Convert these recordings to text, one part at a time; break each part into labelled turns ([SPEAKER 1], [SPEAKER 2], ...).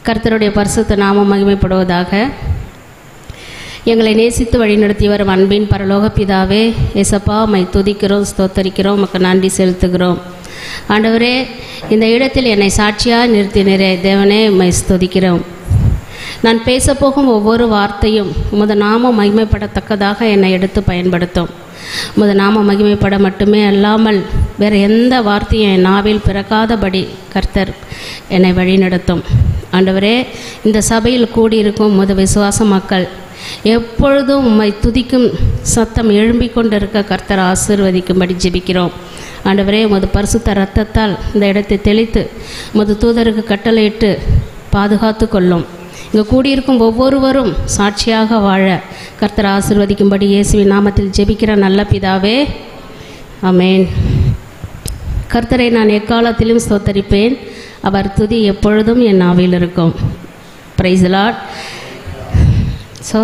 [SPEAKER 1] கர்த்தருடைய பரிசுத்த நாமம் மகிமைப்படுவதாக. எங்களை நேசித்து வழிநடத்தி வரும் அன்பின் பரலோக பிதாவே, ஏசப்பா, உம்மை துதிக்கிறோம், ஸ்தோத்தரிக்கிறோம், உமக்கு நன்றி செலுத்துகிறோம். ஆண்டவரே, இந்த இடத்தில் என்னை சாட்சியாக நிறுத்தினரே தேவனே, உம்மை ஸ்தோதிக்கிறோம். நான் பேசப்போகும் ஒவ்வொரு வார்த்தையும் உமது நாமம் மகிமைப்படத்தக்கதாக என்னை எடுத்து பயன்படுத்தும். உமது நாம மகிமைப்பட மட்டுமே அல்லாமல் வேறு எந்த வார்த்தையும் என் நாவில் பிறக்காதபடி கர்த்தர் என்னை வழிநடத்தும். ஆண்டவரே, இந்த சபையில் கூடியிருக்கும் உமது விசுவாச மக்கள் எப்பொழுதும் உம்மை துதிக்கும் சத்தம் எழும்பிக் கொண்டிருக்க கர்த்தர் ஆசீர்வதிக்கும்படி ஜெபிக்கிறோம். ஆண்டவரே, உமது பரிசுத்த இரத்தத்தால் இந்த இடத்தை தெளித்து உமது தூதருக்கு கட்டளையிட்டு பாதுகாத்து கொள்ளும். இங்கு கூடியிருக்கும் ஒவ்வொருவரும் சாட்சியாக வாழ கர்த்தர் ஆசீர்வதிக்கும்படி இயேசுவின் நாமத்தில் ஜெபிக்கிற நல்ல பிதாவே, ஆமென். கர்த்தரை நான் எக்காலத்திலும் ஸ்தோத்தரிப்பேன், அவர் துதி எப்பொழுதும் என் நாவில் இருக்கும். Price the Lord. So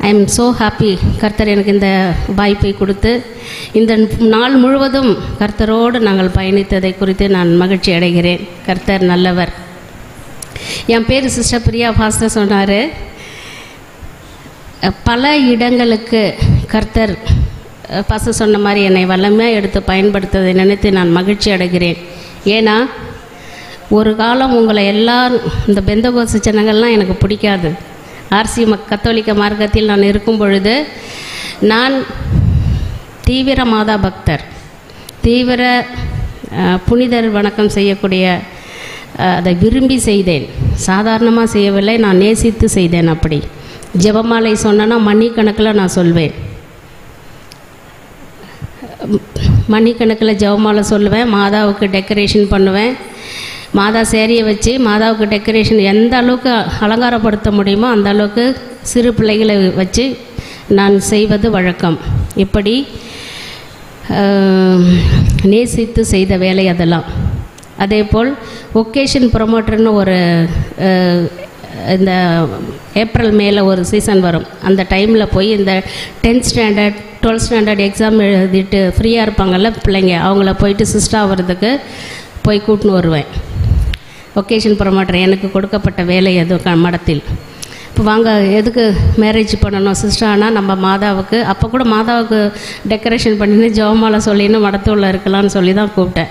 [SPEAKER 1] I am so happy. கர்த்தர் எனக்கு இந்த வாய்ப்பை கொடுத்து இந்த நாள் முழுவதும் கர்த்தரோடு நாங்கள் பயணித்ததை குறித்து நான் மகிழ்ச்சி அடைகிறேன். கர்த்தர் நல்லவர். என் பேர் சிஸ்டர் பிரியா பாஸ்டர் சொன்னார். பல இடங்களுக்கு கர்த்தர் பாஸ்டர் சொன்ன மாதிரி என்னை வல்லமையாக எடுத்து பயன்படுத்துவதை நினைத்து நான் மகிழ்ச்சி அடைகிறேன். ஏன்னா ஒரு காலம் உங்களை எல்லாரும் இந்த பெந்தகோஸ்து ஜனங்கள்லாம் எனக்கு பிடிக்காது. ஆர்சி கத்தோலிக்க மார்க்கத்தில் நான் இருக்கும் பொழுது நான் தீவிர மாதா பக்தர், தீவிர புனிதர் வணக்கம் செய்யக்கூடிய அதை விரும்பி செய்தேன். சாதாரணமாக செய்யவில்லை, நான் நேசித்து செய்தேன். அப்படி ஜெபமாலை சொன்னேன்னா மணிக்கணக்கில் நான் சொல்வேன். மணிக்கணக்கில் ஜெபமாலை சொல்லுவேன். மாதாவுக்கு டெக்கரேஷன் பண்ணுவேன். மாதா சேரியை வச்சு மாதாவுக்கு டெக்கரேஷன் எந்த அளவுக்கு அலங்காரப்படுத்த முடியுமோ அந்த அளவுக்கு சிறு பிள்ளைகளை வச்சு நான் செய்வது வழக்கம். இப்படி நேசித்து செய்த வேலை அதெல்லாம். அதேபோல் ஒகேஷன் ப்ரொமோட்டர்னு ஒரு இந்த ஏப்ரல் மேல ஒரு சீசன் வரும். அந்த டைமில் போய் இந்த 10th standard 12th standard exam எழுதிட்டு ஃப்ரீயாக இருப்பாங்கள்ல பிள்ளைங்க, அவங்கள போயிட்டு சிஸ்டர் ஆகிறதுக்கு போய் கூட்டின்னு வருவேன். ஒகேஷன் ப்ரொமோட்டர் எனக்கு கொடுக்கப்பட்ட வேலை அது மடத்தில். இப்போ வாங்க, எதுக்கு மேரேஜ் பண்ணணும் சிஸ்டர்? ஆனால் நம்ம மாதாவுக்கு, அப்போ கூட மாதாவுக்கு டெக்கரேஷன் பண்ணின்னு ஜெபமாலை சொல்லின்னு மடத்தூரில் இருக்கலாம்னு சொல்லி தான் கூப்பிட்டேன்.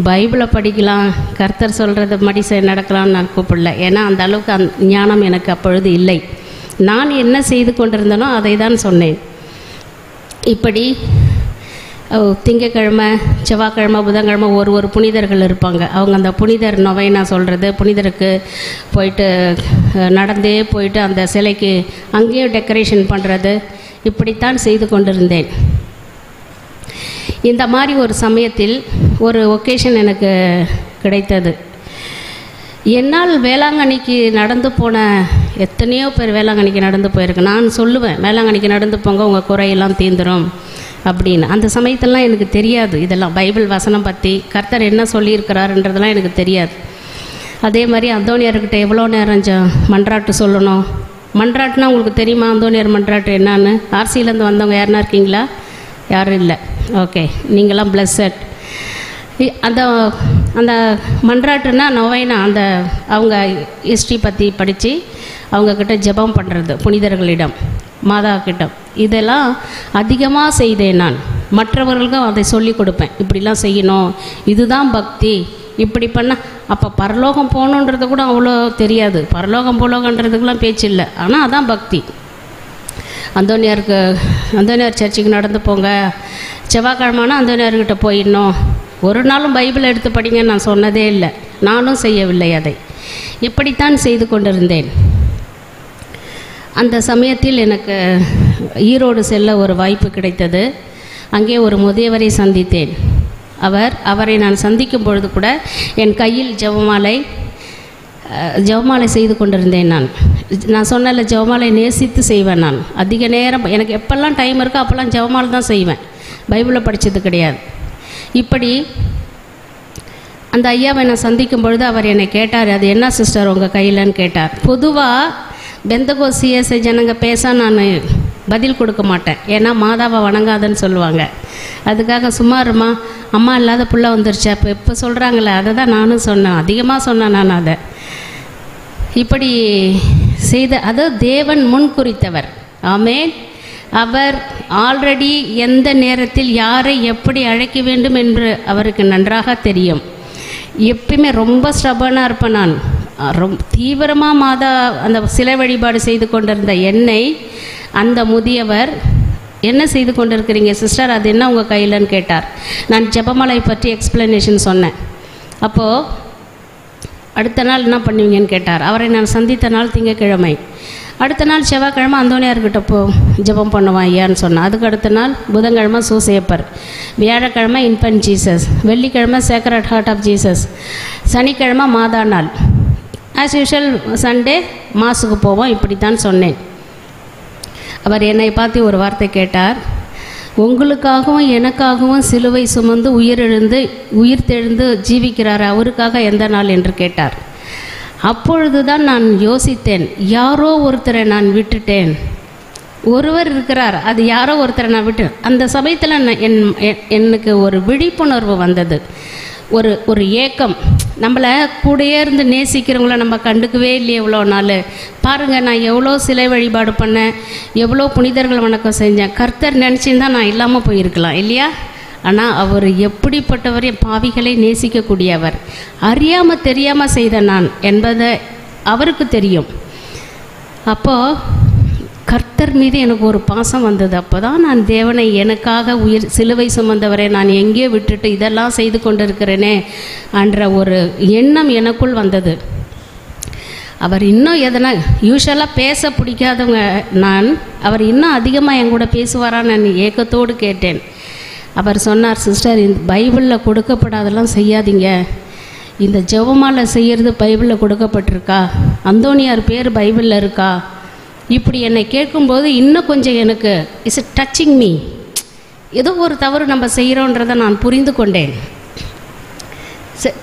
[SPEAKER 1] பைபிளை படிக்கலாம், கர்த்தர் சொல்கிறது மடி நடக்கலாம்னு நான் கூப்பிடல. ஏன்னா அந்த அளவுக்கு ஞானம் எனக்கு அப்பொழுது இல்லை. நான் என்ன செய்து கொண்டிருந்தனோ அதை தான் சொன்னேன். இப்படி திங்கக்கிழமை, செவ்வாய்க்கிழமை, புதன்கிழமை ஒரு புனிதர்கள் இருப்பாங்க. அவங்க அந்த புனிதர் நொவைனா சொல்கிறது, புனிதருக்கு போயிட்டு நடந்தே போயிட்டு அந்த சிலைக்கு அங்கேயும் டெக்கரேஷன் பண்ணுறது, இப்படித்தான் செய்து கொண்டிருந்தேன். இந்த மாதிரி ஒரு சமயத்தில் ஒரு ஒகேஷன் எனக்கு கிடைத்தது. என்னால் வேளாங்கண்ணிக்கு நடந்து போன எத்தனையோ பேர் வேளாங்கண்ணிக்கு நடந்து போயிருக்கு. நான் சொல்லுவேன், வேளாங்கண்ணிக்கு நடந்து போங்க, உங்கள் குறையெல்லாம் தீந்துடும் அப்படின்னு. அந்த சமயத்திலலாம் எனக்கு தெரியாது இதெல்லாம், பைபிள் வசனம் பற்றி கர்த்தர் என்ன சொல்லியிருக்கிறாருன்றதெல்லாம் எனக்கு தெரியாது. அதே மாதிரி அந்தோனியார்கிட்ட எவ்வளோ நேரம் மன்றாட்டு சொல்லணும். மன்றாட்டுனா உங்களுக்கு தெரியுமா அந்தோனியார் மன்றாட்டு என்னான்னு? ஆர்சியிலேருந்து வந்தவங்க யாருன்னா இருக்கீங்களா? யாரும் இல்லை. ஓகே, நீங்களாம் பிளஸட். அந்த அந்த மன்றாட்டுனா நொவைனா, அந்த அவங்க ஹிஸ்ட்ரி பற்றி படித்து அவங்கக்கிட்ட ஜெபம் பண்ணுறது புனிதர்களிடம், மாதாக்கிட்ட. இதெல்லாம் அதிகமாக செய்தேன் நான். மற்றவர்களுக்கும் அதை சொல்லி கொடுப்பேன், இப்படிலாம் செய்யணும், இதுதான் பக்தி, இப்படி பண்ணால். அப்போ பரலோகம் போகணுன்றது கூட அவ்வளோ தெரியாது. பரலோகம் போலோகன்றதுக்கெலாம் பேச்சு இல்லை. ஆனால் அதான் பக்தி. அந்தோனியார் சர்ச்சுக்கு நடந்து போங்க, செவ்வாய்க்கிழமைனா அந்தோனியார்கிட்ட போயிடணும். ஒரு நாளும் பைபிள் எடுத்து படிங்கன்னு நான் சொன்னதே இல்லை, நானும் செய்யவில்லை அதை. இப்படித்தான் செய்து கொண்டிருந்தேன். அந்த சமயத்தில் எனக்கு ஈரோடு செல்ல ஒரு வாய்ப்பு கிடைத்தது. அங்கே ஒரு முதியவரை சந்தித்தேன். அவரை நான் சந்திக்கும் பொழுது கூட என் கையில் ஜெபமாலை செய்து கொண்டிருந்தேன். நான் சொன்னல, ஜெபமாலை நேசித்து செய்வேன். நான் அதிக நேரம், எனக்கு எப்பெல்லாம் டைம் இருக்கோ அப்போல்லாம் ஜெபமாலை தான் செய்வேன், பைபிளை படித்தது கிடையாது. இப்படி அந்த ஐயாவை நான் சந்திக்கும் பொழுது அவர் என்னை கேட்டார், அது என்ன சிஸ்டர் உங்கள் கையிலன்னு கேட்டார். பொதுவாக பெந்தகோஸ்து ஜனங்க பேச நான் பதில் கொடுக்க மாட்டேன், ஏன்னா மாதாவை வணங்காதன்னு சொல்லுவாங்க. அதுக்காக சும்மா இருமா, அம்மா இல்லாத புள்ள வந்துருச்சு, அப்போ இப்போ சொல்கிறாங்களே அதை தான் நானும் சொன்னேன், அதிகமாக சொன்னேன் நான் அதை. இப்படி செய்த அது தேவன் முன் குறித்தவர். ஆமென். அவர் ஆல்ரெடி எந்த நேரத்தில் யாரை எப்படி அழைக்க வேண்டும் என்று அவருக்கு நன்றாக தெரியும். எப்பயுமே ரொம்ப ஸ்டபனாக இருப்பேன் நான். ரொம்ப தீவிரமாக அந்த சிலை வழிபாடு செய்து கொண்டிருந்த என்னை அந்த முதியவர், என்ன செய்து கொண்டிருக்கிறீங்க சிஸ்டர், அது என்ன உங்கள் கையிலன்னு கேட்டார். நான் ஜெபமாலை பற்றி எக்ஸ்பிளனேஷன் சொன்னேன். அப்போது அடுத்த நாள் என்ன பண்ணுவீங்கன்னு கேட்டார். அவரை நான் சந்தித்த நாள் திங்கட்கிழமை. அடுத்த நாள் செவ்வாய்க்கிழமை அந்தோனியார்கிட்ட ஜெபம் பண்ணுவான் ஐயான்னு சொன்னான். அதுக்கு அடுத்த நாள் புதன்கிழமை சூசேப்பர், வியாழக்கிழமை இன்ஃபன்ட் ஜீசஸ், வெள்ளிக்கிழமை சேக்ரட் ஹார்ட் ஆஃப் ஜீசஸ், சனிக்கிழமை மாதா நாள், ஆஸ் யூஷுவல் சண்டே மாஸுக்கு போவோம். இப்படி தான் சொன்னேன். அவர் என்னை பார்த்து ஒரு வார்த்தை கேட்டார். உங்களுக்காகவும் எனக்காகவும் சிலுவை சுமந்து உயிர்த்தெழுந்து ஜீவிக்கிறார், அவருக்காக எந்த நாள் என்று கேட்டார். அப்பொழுது தான் நான் யோசித்தேன், யாரோ ஒருத்தரை நான் விட்டுட்டேன். ஒருவர் இருக்கிறார், அது யாரோ ஒருத்தரை நான் விட்டு. அந்த சமயத்தில் எனக்கு ஒரு விழிப்புணர்வு வந்தது, ஒரு ஏக்கம். நம்மளை கூடயே இருந்து நேசிக்கிறவங்கள நம்ம கண்டுக்கவே இல்லையே இவ்வளோ நாள். பாருங்கள், நான் எவ்வளோ சிலை வழிபாடு பண்ணேன், எவ்வளோ புனிதர்கள் வணக்கம் செஞ்சேன். கர்த்தர் நினச்சிருந்தா நான் இல்லாமல் போயிருக்கலாம் இல்லையா? ஆனால் அவர் எப்படிப்பட்டவரே, பாவிகளை நேசிக்கக்கூடியவர். அறியாமல் தெரியாமல் செய்த நான் என்பதை அவருக்கு தெரியும். அப்போது கர்த்தர் மீது எனக்கு ஒரு பாசம் வந்தது. அப்போ தான் நான் தேவனை எனக்காக சிலுவை சுமந்தவரை நான் எங்கேயோ விட்டுட்டு இதெல்லாம் செய்து கொண்டிருக்கிறேனே என்ற ஒரு எண்ணம் எனக்குள் வந்தது. அவர் இன்னும் எதனா யூஸ்வலாக பேச பிடிக்காதவங்க அவர் இன்னும் அதிகமாக என் கூட பேசுவாரான்னு நான் ஏக்கத்தோடு கேட்டேன். அவர் சொன்னார், சிஸ்டர், இந்த பைபிளில் கொடுக்கப்படாதெல்லாம் செய்யாதீங்க. இந்த ஜெபமாலை செய்கிறது பைபிளில் கொடுக்கப்பட்டிருக்கா, அந்தோனியார் பேர் பைபிளில் இருக்கா? இப்படி என்னை கேட்கும்போது இன்னும் கொஞ்சம் எனக்கு இட்ஸ் டச்சிங் மீ. ஏதோ ஒரு தவறு நம்ம செய்கிறோன்றதை நான் புரிந்து கொண்டேன்.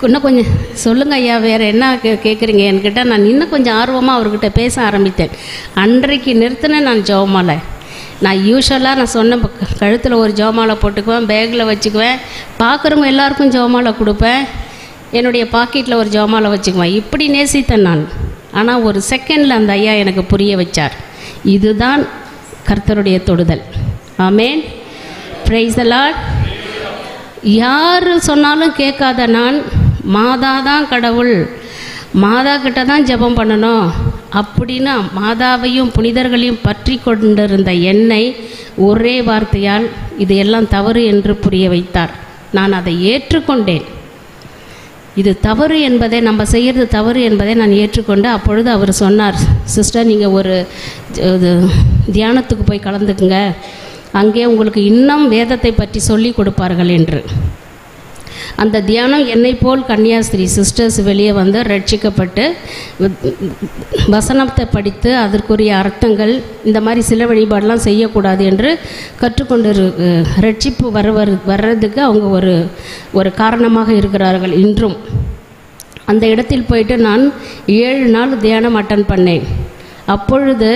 [SPEAKER 1] இன்னும் கொஞ்சம் சொல்லுங்கள் ஐயா, வேறு என்ன கேட்குறீங்க என்கிட்ட. நான் இன்னும் கொஞ்சம் ஆர்வமாக அவர்கிட்ட பேச ஆரம்பித்தேன். அன்றைக்கு நிறுத்தினேன் நான் ஜெபமாலை. நான் யூஸ்வலாக நான் சொன்ன கழுத்தில் ஒரு ஜெபமாலை போட்டுக்குவேன், பேக்கில் வச்சுக்குவேன், பார்க்குறவங்க எல்லாருக்கும் ஜெபமாலை கொடுப்பேன், என்னுடைய பாக்கெட்டில் ஒரு ஜெபமாலை வச்சுக்குவேன். இப்படி நேசித்தேன் நான். ஆனால் ஒரு செகண்டில் அந்த ஐயா எனக்கு புரிய வச்சார், இதுதான் கர்த்தருடைய தொடுதல். ஆமென், பிரைஸ் தி லார்ட். யார் சொன்னாலும் கேட்காத நான், மாதா தான் கடவுள், மாதா கிட்ட தான் ஜெபம் பண்ணணும் அப்படின்னு மாதாவையும் புனிதர்களையும் பற்றி கொண்டிருந்த என்னை ஒரே வார்த்தையால் இது எல்லாம் தவறு என்று புரிய வைத்தார். நான் அதை ஏற்றுக்கொண்டேன். இது தவறு என்பதை, நம்ம செய்கிறது தவறு என்பதை நான் ஏற்றுக்கொண்டு, அப்பொழுது அவர் சொன்னார், சிஸ்டர், நீங்கள் ஒரு தியானத்துக்கு போய் கலந்துக்குங்க, அங்கே உங்களுக்கு இன்னும் வேதத்தை பற்றி சொல்லி கொடுப்பார்கள் என்று. அந்த தியானம் என்னை போல் கன்னியாஸ்திரி சிஸ்டர்ஸ் வெளியே வந்து ரட்சிக்கப்பட்டு வசனத்தை படித்து அதற்குரிய அர்த்தங்கள், இந்த மாதிரி சில வழிபாடெலாம் செய்யக்கூடாது என்று கற்றுக்கொண்டு ரட்சிப்பு வர்றதுக்கு அவங்க ஒரு காரணமாக இருக்கிறார்கள் இன்றும். அந்த இடத்தில் போயிட்டு நான் 7 நாள் தியானம் அட்டன் பண்ணேன். அப்பொழுது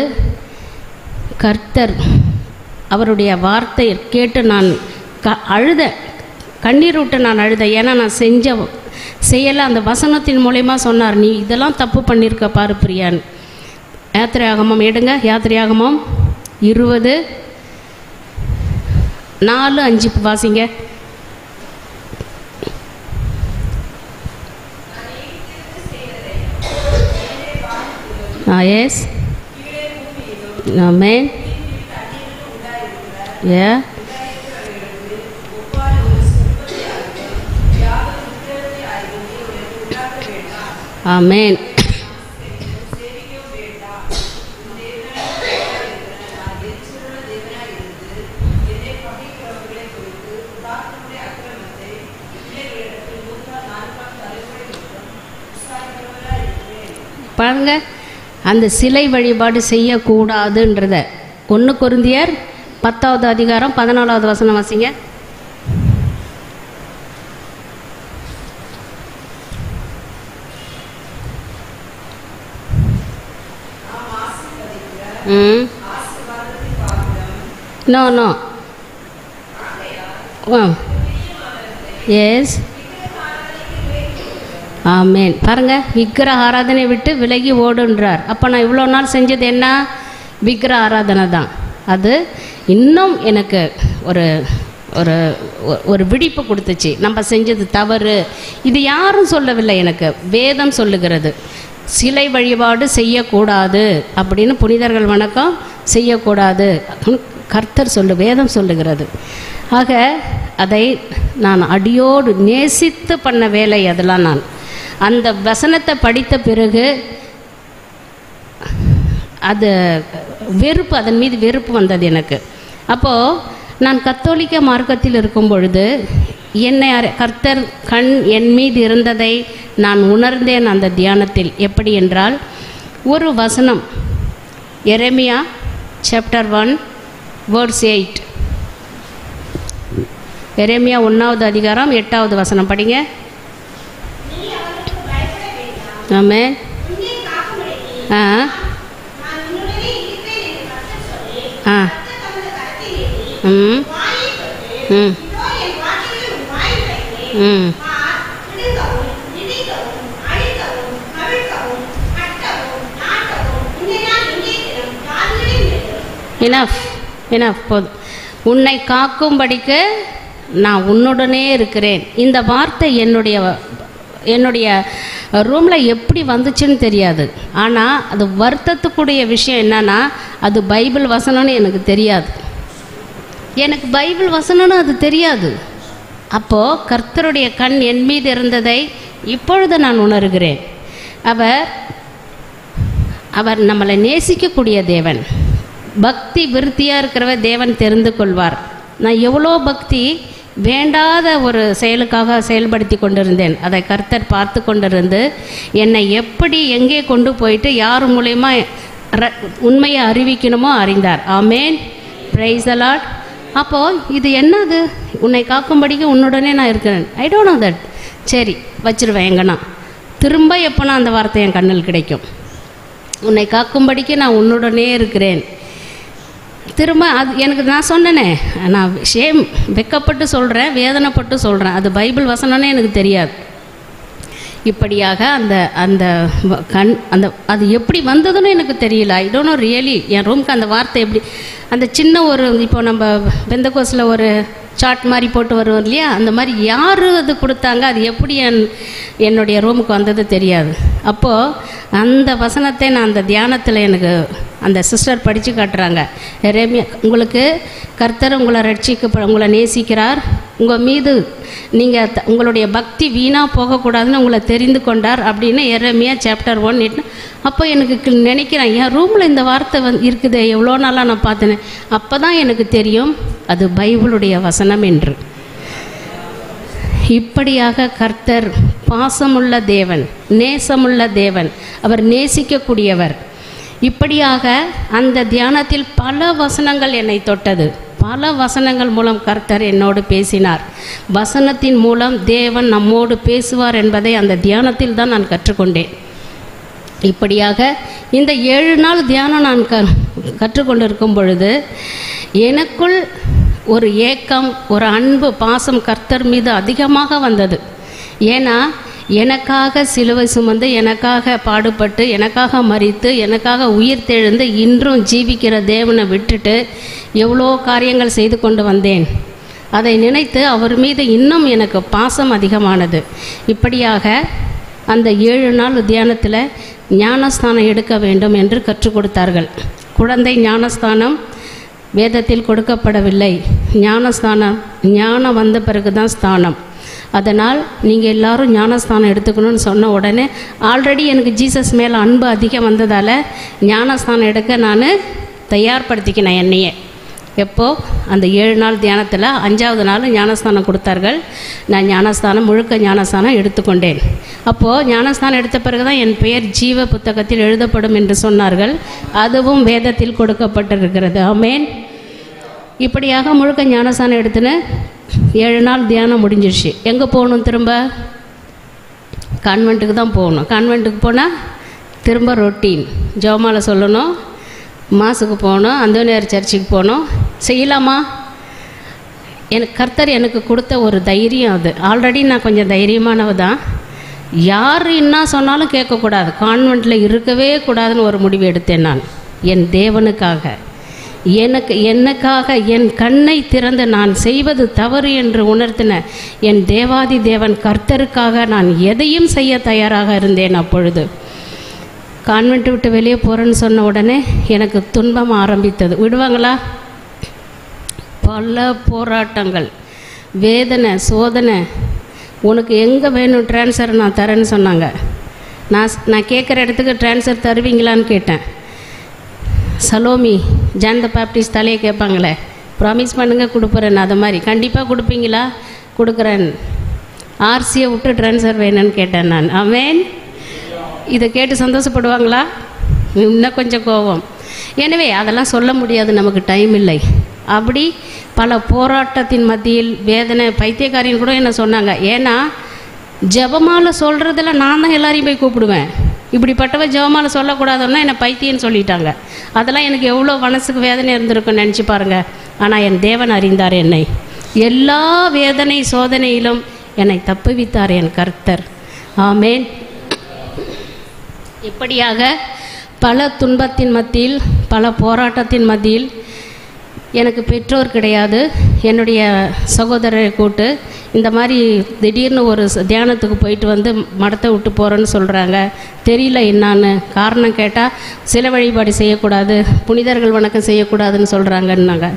[SPEAKER 1] கர்த்தர் அவருடைய வார்த்தை கேட்டு நான் அழுதேன், கண்ணீர் விட்டு நான் அழுதேன். ஏன்னா நான் செய்யலை. அந்த வசனத்தின் மூலயமா சொன்னார், நீ இதெல்லாம் தப்பு பண்ணியிருக்க பாரு பிரியான்னு. யாத்திரையாகமம் எடுங்க, யாத்திரையாகமம் 20:4-5 வாசிங்க. எஸ், ஆமென். ஆமென். பாருங்க, அந்த சிலை வழிபாடு செய்யக்கூடாதுன்றத 1 கொரிந்தியர் 10வது அதிகாரம் 14வது வசனம் வாசிங்க. No. Yes. ஆமேன். பாருங்கள், விக்கிரக ஆராதனை விட்டு விலகி ஓடுன்றார். அப்போ நான் இவ்வளோ நாள் செஞ்சது என்ன? விக்கிரக ஆராதனை தான். அது இன்னும் எனக்கு ஒரு ஒரு ஒரு விழிப்பு கொடுத்துச்சு. நம்ம செஞ்சது தவறு. இது யாரும் சொல்லவில்லை, எனக்கு வேதம் சொல்லுகிறது. சிலை வழிபாடு செய்யக்கூடாது அப்படின்னு, புனிதர்கள் வணக்கம் செய்யக்கூடாது கர்த்தர் வேதம் சொல்லுகிறது. ஆக அதை நான் அடியோடு நேசித்து பண்ண வேலை அதெல்லாம். நான் அந்த வசனத்தை படித்த பிறகு அது வெறுப்பு, அதன் மீது வெறுப்பு வந்தது எனக்கு. அப்போது நான் கத்தோலிக்க மார்க்கத்தில் இருக்கும் பொழுது என்னை கர்த்தர் கண் என் மீது இருந்ததை நான் உணர்ந்தேன் அந்த தியானத்தில். எப்படி என்றால், ஒரு வசனம், எரேமியா சாப்டர் 1 verse 8. எரேமியா 1வது அதிகாரம் 8வது வசனம் படிங்க. ஆமென். இனஃப் போதும். உன்னை காக்கும்படிக்கு நான் உன்னுடனே இருக்கிறேன். இந்த வார்த்தை என்னுடைய ரூமில் எப்படி வந்துச்சுன்னு தெரியாது. ஆனால் அது வருத்தத்துக்குரிய விஷயம் என்னன்னா, அது பைபிள் வசனம்னு எனக்கு தெரியாது. எனக்கு பைபிள் வசனம்னு அது தெரியாது. அப்போது கர்த்தருடைய கண் என் மீது இருந்ததை இப்பொழுது நான் உணர்கிறேன். அவர் நம்மளை நேசிக்கக்கூடிய தேவன். பக்தி விருத்தியாக இருக்கிறவ தேவன் தெரிந்து கொள்வார். நான் எவ்வளோ பக்தி வேண்டாத ஒரு செயலுக்காக செயல்படுத்தி கொண்டிருந்தேன். அதை கர்த்தர் பார்த்து கொண்டிருந்து என்னை எப்படி எங்கே கொண்டு போயிட்டு யார் மூலயமா உண்மையை அறிவிக்கணுமோ அறிந்தார். ஆமேன். Praise the Lord. அப்போது இது என்னது? உன்னை காக்கும்படிக்கு உன்னுடனே நான் இருக்கிறேன். I don't know that. சரி, வச்சிருவேன். எங்கன்னா திரும்ப எப்போனா அந்த வார்த்தை என் கண்ணில் கிடைக்கும். உன்னை காக்கும்படிக்கு நான் உன்னுடனே இருக்கிறேன். திரும்ப அது எனக்கு நான் சொன்னேனே, நான் வெக்கப்பட்டு சொல்கிறேன், வேதனைப்பட்டு சொல்கிறேன். அது பைபிள் வசனம்னே எனக்கு தெரியாது. இப்படியாக அது எப்படி வந்ததுன்னு எனக்கு தெரியல. I don't know really. என் ரூமுக்கு அந்த வார்த்தை எப்படி, அந்த சின்ன ஒரு, இப்போ நம்ம பெந்தகோஸ்டில் ஒரு சாட் மாதிரி போட்டு வருவோம் இல்லையா, அந்த மாதிரி யார் அது கொடுத்தாங்க, அது எப்படி என்னுடைய ரூமுக்கு வந்தது தெரியாது. அப்போது அந்த வசனத்தை நான் அந்த தியானத்தில் எனக்கு அந்த சிஸ்டர் படித்து காட்டுறாங்க. எரேமியா, உங்களுக்கு கர்த்தர் உங்களை உங்களை நேசிக்கிறார், உங்கள் மீது நீங்கள் உங்களுடைய பக்தி வீணாக போகக்கூடாதுன்னு உங்களை தெரிந்து கொண்டார் அப்படின்னு எரேமியா சாப்டர் 1:8. அப்போ எனக்கு நினைக்கிறேன், என் ரூமில் இந்த வார்த்தை இருக்குது, எவ்வளோ நாளாக நான் பார்த்தேன். அப்போ தான் எனக்கு தெரியும் அது பைபிளுடைய வசனம் என்று. இப்படியாக கர்த்தர் பாசமுள்ள தேவன், நேசமுள்ள தேவன், அவர் நேசிக்கக்கூடியவர். இப்படியாக அந்த தியானத்தில் பல வசனங்கள் என்னை தொட்டது. பல வசனங்கள் மூலம் கர்த்தர் என்னோடு பேசினார். வசனத்தின் மூலம் தேவன் நம்மோடு பேசுவார் என்பதை அந்த தியானத்தில் தான் நான் கற்றுக்கொண்டேன். இப்படியாக இந்த 7 நாள் தியானம் நான் கற்றுக்கொண்டிருக்கும் பொழுது எனக்குள் ஒரு ஏக்கம், ஒரு அன்பு, பாசம் கர்த்தர் மீது அதிகமாக வந்தது. ஏன்னா எனக்காக சிலுவை சுமந்து, எனக்காக பாடுபட்டு, எனக்காக மரித்து, எனக்காக உயிர் தெழுந்து இன்றும் ஜீவிக்கிற தேவனை விட்டுட்டு எவ்வளோ காரியங்கள் செய்து கொண்டு வந்தேன். அதை நினைத்து அவர் மீது இன்னும் எனக்கு பாசம் அதிகமானது. இப்படியாக அந்த 7 நாள் தியானத்தில் ஞானஸ்தானம் எடுக்க வேண்டும் என்று கற்றுக் கொடுத்தார்கள். குழந்தை ஞானஸ்தானம் வேதத்தில் கொடுக்கப்படவில்லை. ஞானஸ்தானம் ஞானம் வந்த பிறகு தான் ஸ்தானம். அதனால் நீங்கள் எல்லோரும் ஞானஸ்தானம் எடுத்துக்கணும்னு சொன்ன உடனே ஆல்ரெடி எனக்கு ஜீசஸ் மேலே அன்பு அதிகம் வந்ததால் ஞானஸ்தானம் எடுக்க நான் தயார்படுத்திக்கினேன் என்னையே. எப்போது அந்த 7 நாள் தியானத்தில் 5வது நாள் ஞானஸ்தானம் கொடுத்தார்கள். நான் ஞானஸ்தானம், முழுக்க ஞானஸ்தானம் எடுத்துக்கொண்டேன். அப்போது ஞானஸ்தானம் எடுத்த பிறகு தான் என் பெயர் ஜீவ புத்தகத்தில் எழுதப்படும் என்று சொன்னார்கள். அதுவும் வேதத்தில் கொடுக்கப்பட்டிருக்கிறது. ஆமேன். இப்படியாக முழுக்க ஞானஸ்தானம் எடுத்துன்னு 7 நாள் தியானம் முடிஞ்சிடுச்சு. எங்கே போகணும்? திரும்ப கான்வெண்ட்டுக்கு தான் போகணும். கான்வெண்ட்டுக்கு போனால் திரும்ப ரொட்டீன், ஜெபமாலை சொல்லணும், மாசுக்கு போகணும், அந்தோனியார் சர்ச்சுக்கு போகணும். செய்யலாமா? எனக்கு கர்த்தர் எனக்கு கொடுத்த ஒரு தைரியம் அது. ஆல்ரெடி நான் கொஞ்சம் தைரியமானவ தான். யார் என்ன சொன்னாலும் கேட்கக்கூடாது, கான்வெண்ட்டில் இருக்கவே கூடாதுன்னு ஒரு முடிவு எடுத்தேன் நான். என் தேவனுக்காக, எனக்காக என் கண்ணை திறந்து நான் செய்வது தவறு என்று உணர்த்தின என் தேவாதி தேவன் கர்த்தருக்காக நான் எதையும் செய்ய தயாராக இருந்தேன். அப்பொழுது கான்வென்ட் விட்டு வெளியே போகிறேன்னு சொன்ன உடனே எனக்கு துன்பம் ஆரம்பித்தது. விடுவாங்களா? பல போராட்டங்கள், வேதனை, சோதனை. உனக்கு எங்கே வேணும் ட்ரான்ஸ்ஃபர் நான் தரேன்னு சொன்னாங்க. நான் கேட்குற இடத்துக்கு ட்ரான்ஸ்ஃபர் தருவீங்களான்னு கேட்டேன். சலோமி ஜான் த பேப்டிஸ்ட் தலையை கேட்பாங்களே, ப்ராமிஸ் பண்ணுங்கள் கொடுக்குறேன், அது மாதிரி கண்டிப்பாக கொடுப்பீங்களா? கொடுக்குறேன். ஆர்சியை விட்டு ட்ரான்ஸ்ஃபர் வேணும்னு கேட்டேன் நான். ஆமென். இதை கேட்டு சந்தோஷப்படுவாங்களா? இன்னும் கொஞ்சம் கோபம். எனவே அதெல்லாம் சொல்ல முடியாது, நமக்கு டைம் இல்லை. அப்படி பல போராட்டத்தின் மத்தியில் வேதனை, பைத்தியக்காரின்னு கூட என்ன சொன்னாங்க. ஏன்னா ஜெபமாலை சொல்கிறதுல நான் தான் எல்லாரையும் போய் கூப்பிடுவேன். இப்படிப்பட்டவ ஜெபமாலை சொல்லக்கூடாதுன்னா என்னை பைத்தியன்னு சொல்லிட்டாங்க. அதெல்லாம் எனக்கு எவ்வளோ மனசுக்கு வேதனை இருந்திருக்குன்னு நினச்சி பாருங்கள். ஆனால் என் தேவன் அறிந்தார் என்னை. எல்லா வேதனை சோதனையிலும் என்னை தப்புவித்தார் என் கர்த்தர். ஆமேன். இப்படியாக பல துன்பத்தின் மத்தியில், பல போராட்டத்தின் மத்தியில், எனக்கு பெற்றோர் கிடையாது. என்னுடைய சகோதரரை கூட்டு இந்த மாதிரி திடீர்னு ஒரு தியானத்துக்கு போயிட்டு வந்து மடத்தை விட்டு போகிறேன்னு சொல்கிறாங்க. தெரியல என்னான்னு. காரணம் கேட்டால் சில வழிபாடு செய்யக்கூடாது, புனிதர்கள் வணக்கம் செய்யக்கூடாதுன்னு சொல்கிறாங்கன்னாங்க.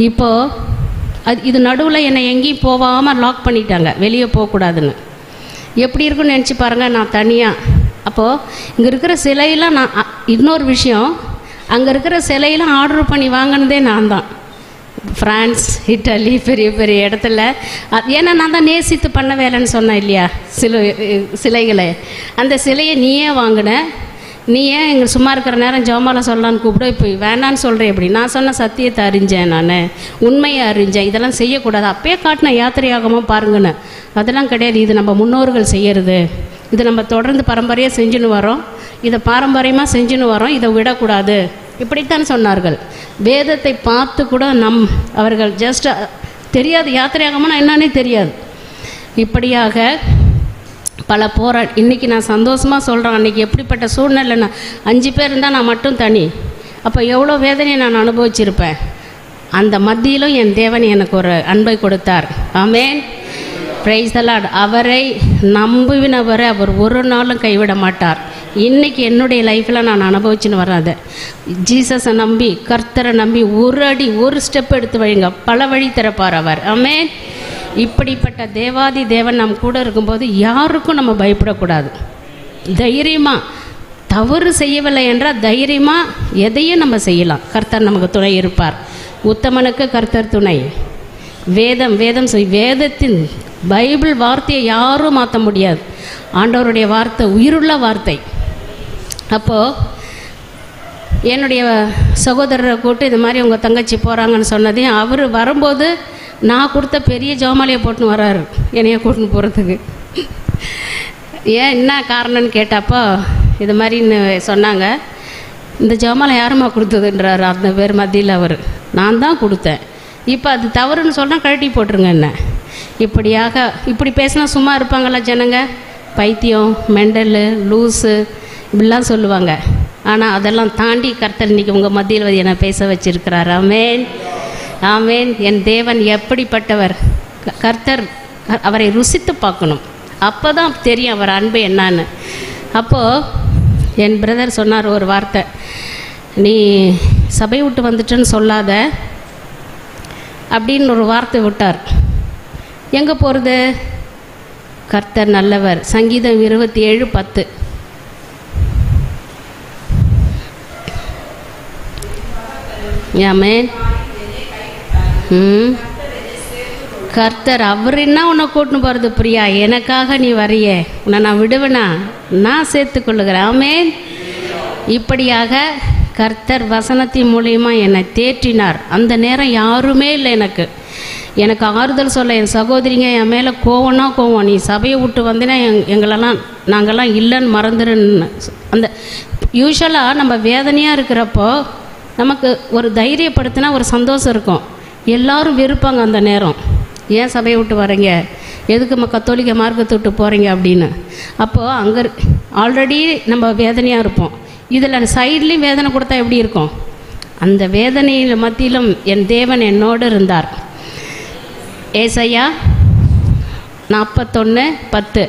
[SPEAKER 1] இப்போது இது நடுவில் என்னை எங்கேயும் போகாமல் லாக் பண்ணிட்டாங்க, வெளியே போகக்கூடாதுன்னு. எப்படி இருக்குன்னு நினச்சி பாருங்கள். நான் தனியாக அப்போது இங்கே இருக்கிற சிலையெல்லாம் நான், இன்னொரு விஷயம், அங்கே இருக்கிற சிலையெல்லாம் ஆர்டர் பண்ணி வாங்கினதே நான் தான். ஃப்ரான்ஸ், இட்டாலி, பெரிய பெரிய இடத்துல. ஏன்னா நான் தான் நேசித்து பண்ண வேலைன்னு சொன்னேன் இல்லையா, சிலைகளை. அந்த சிலையை நீயே வாங்கின, நீ ஏன் எங்கள் சும்மா இருக்கிற நேரம் ஜெபமாலை சொல்லலான்னு கூப்பிட, இப்போ வேணான்னு சொல்கிறேன். எப்படி? நான் சொன்ன சத்தியத்தை அறிஞ்சேன், நான் உண்மையை அறிஞ்சேன். இதெல்லாம் செய்யக்கூடாது. அப்பயே காட்டின யாத்திரையாகமாக பாருங்கன்னு. அதெல்லாம் கிடையாது. இது நம்ம முன்னோர்கள் செய்கிறது, இது நம்ம தொடர்ந்து பரம்பரையாக செஞ்சுன்னு வரோம், இதை பாரம்பரியமாக செஞ்சுன்னு வரோம், இதை விடக்கூடாது, இப்படித்தான் சொன்னார்கள். வேதத்தை பார்த்து கூட அவர்கள் ஜஸ்ட் தெரியாது, யாத்திரையாகமாக என்னன்னே தெரியாது. இப்படியாக பல இன்றைக்கி நான் சந்தோஷமாக சொல்கிறேன். அன்றைக்கி எப்படிப்பட்ட சூழ்நிலை, நான் 5 பேர் இருந்தால் நான் மட்டும் தனி. அப்போ எவ்வளோ வேதனையை நான் அனுபவிச்சிருப்பேன். அந்த மத்தியிலும் என் தேவன் எனக்கு ஒரு அன்பை கொடுத்தார். ஆமென். Praise the Lord. அவரை நம்புவினவரை அவர் ஒரு நாளும் கைவிட மாட்டார். இன்றைக்கி என்னுடைய லைஃப்பில் நான் அனுபவிச்சுன்னு வராது. ஜீசஸை நம்பி, கர்த்தரை நம்பி ஒரு அடி, ஒரு ஸ்டெப் எடுத்து வைங்க, பல வழி திறப்பார் அவர். ஆமென். இப்படிப்பட்ட தேவாதி தேவன் நம் கூட இருக்கும்போது யாருக்கும் நம்ம பயப்படக்கூடாது. தைரியமாக, தவறு செய்யவில்லை என்றால் தைரியமாக எதையும் நம்ம செய்யலாம். கர்த்தர் நமக்கு துணை இருப்பார். உத்தமனுக்கு கர்த்தர் துணை. வேதத்தின் பைபிள் வார்த்தையை யாரும் மாற்ற முடியாது. ஆண்டவருடைய வார்த்தை உயிருள்ள வார்த்தை. அப்போது என்னுடைய சகோதரரை கூப்பிட்டு இது மாதிரி உங்கள் தங்கச்சி போகிறாங்கன்னு சொன்னதையும் அவர் வரும்போது நான் கொடுத்த பெரிய ஜெபமாலையை போட்டுன்னு வர்றாரு என்னைய கூட்டின்னு போகிறதுக்கு. ஏன் என்ன காரணம்னு கேட்டப்போ இது மாதிரின்னு சொன்னாங்க. இந்த ஜெபமாலை யாரும்மா கொடுத்ததுன்றாரு அந்த பேர் மத்தியில். அவர் நான் தான் கொடுத்தேன். இப்போ அது தவறுன்னு சொன்னால் கழட்டி போட்டுருங்க என்ன. இப்படி பேசினா சும்மா இருப்பாங்களா ஜனங்க? பைத்தியம், மெண்டலு, லூஸு இப்படிலாம் சொல்லுவாங்க. ஆனால் அதெல்லாம் தாண்டி கர்த்தர் இன்றைக்கி உங்கள் மத்தியில் என்னை பேச வச்சிருக்கிறார். ஆமென். ஆமென். என் தேவன் எப்படிப்பட்டவர். கர்த்தர் அவரை ருசித்து பார்க்கணும், அப்போ தான் தெரியும் அவர் அன்பு என்னான்னு. அப்போது என் பிரதர் சொன்னார் ஒரு வார்த்தை, நீ சபை விட்டு வந்துட்டேன்னு சொல்லாத அப்படின்னு ஒரு வார்த்தை விட்டார். எங்கே போகிறது? கர்த்தர் நல்லவர். சங்கீதம் 27:10. ஆமென். கர்த்தர் அவர் என்ன உன்னை கூட்டின்னு போகிறது? பிரியா, எனக்காக நீ வரைய, உன்னை நான் விடுவேனா? நான் சேர்த்துக்கொள்ளுகிறேன். ஆமென். இப்படியாக கர்த்தர் வசனத்தின் மூலியமா என்னை தேற்றினார். அந்த நேரம் யாருமே இல்லை எனக்கு ஆறுதல் சொல்ல. என் சகோதரிங்க என் மேலே கோவம்னா கோவம். நீ சபையை விட்டு வந்தேன்னா நாங்கள்லாம் இல்லைன்னு மறந்துடுன்னு. அந்த யூஸ்வலாக நம்ம வேதனையாக இருக்கிறப்போ நமக்கு ஒரு தைரியப்படுத்தினா ஒரு சந்தோஷம் இருக்கும். எல்லோரும் வெறுப்பாங்க அந்த நேரம். ஏன் சபையை விட்டு வரீங்க, எதுக்கு கத்தோலிக்க மார்க்கத்தை விட்டு போகிறீங்க அப்படின்னு. அப்போது அங்கே ஆல்ரெடி நம்ம வேதனையாக இருப்போம், இதில் சைட்லேயும் வேதனை கொடுத்தா எப்படி இருக்கும்? அந்த வேதனையில் மத்தியிலும் என் தேவன் என்னோடு இருந்தார். ஏசாயா 41:10.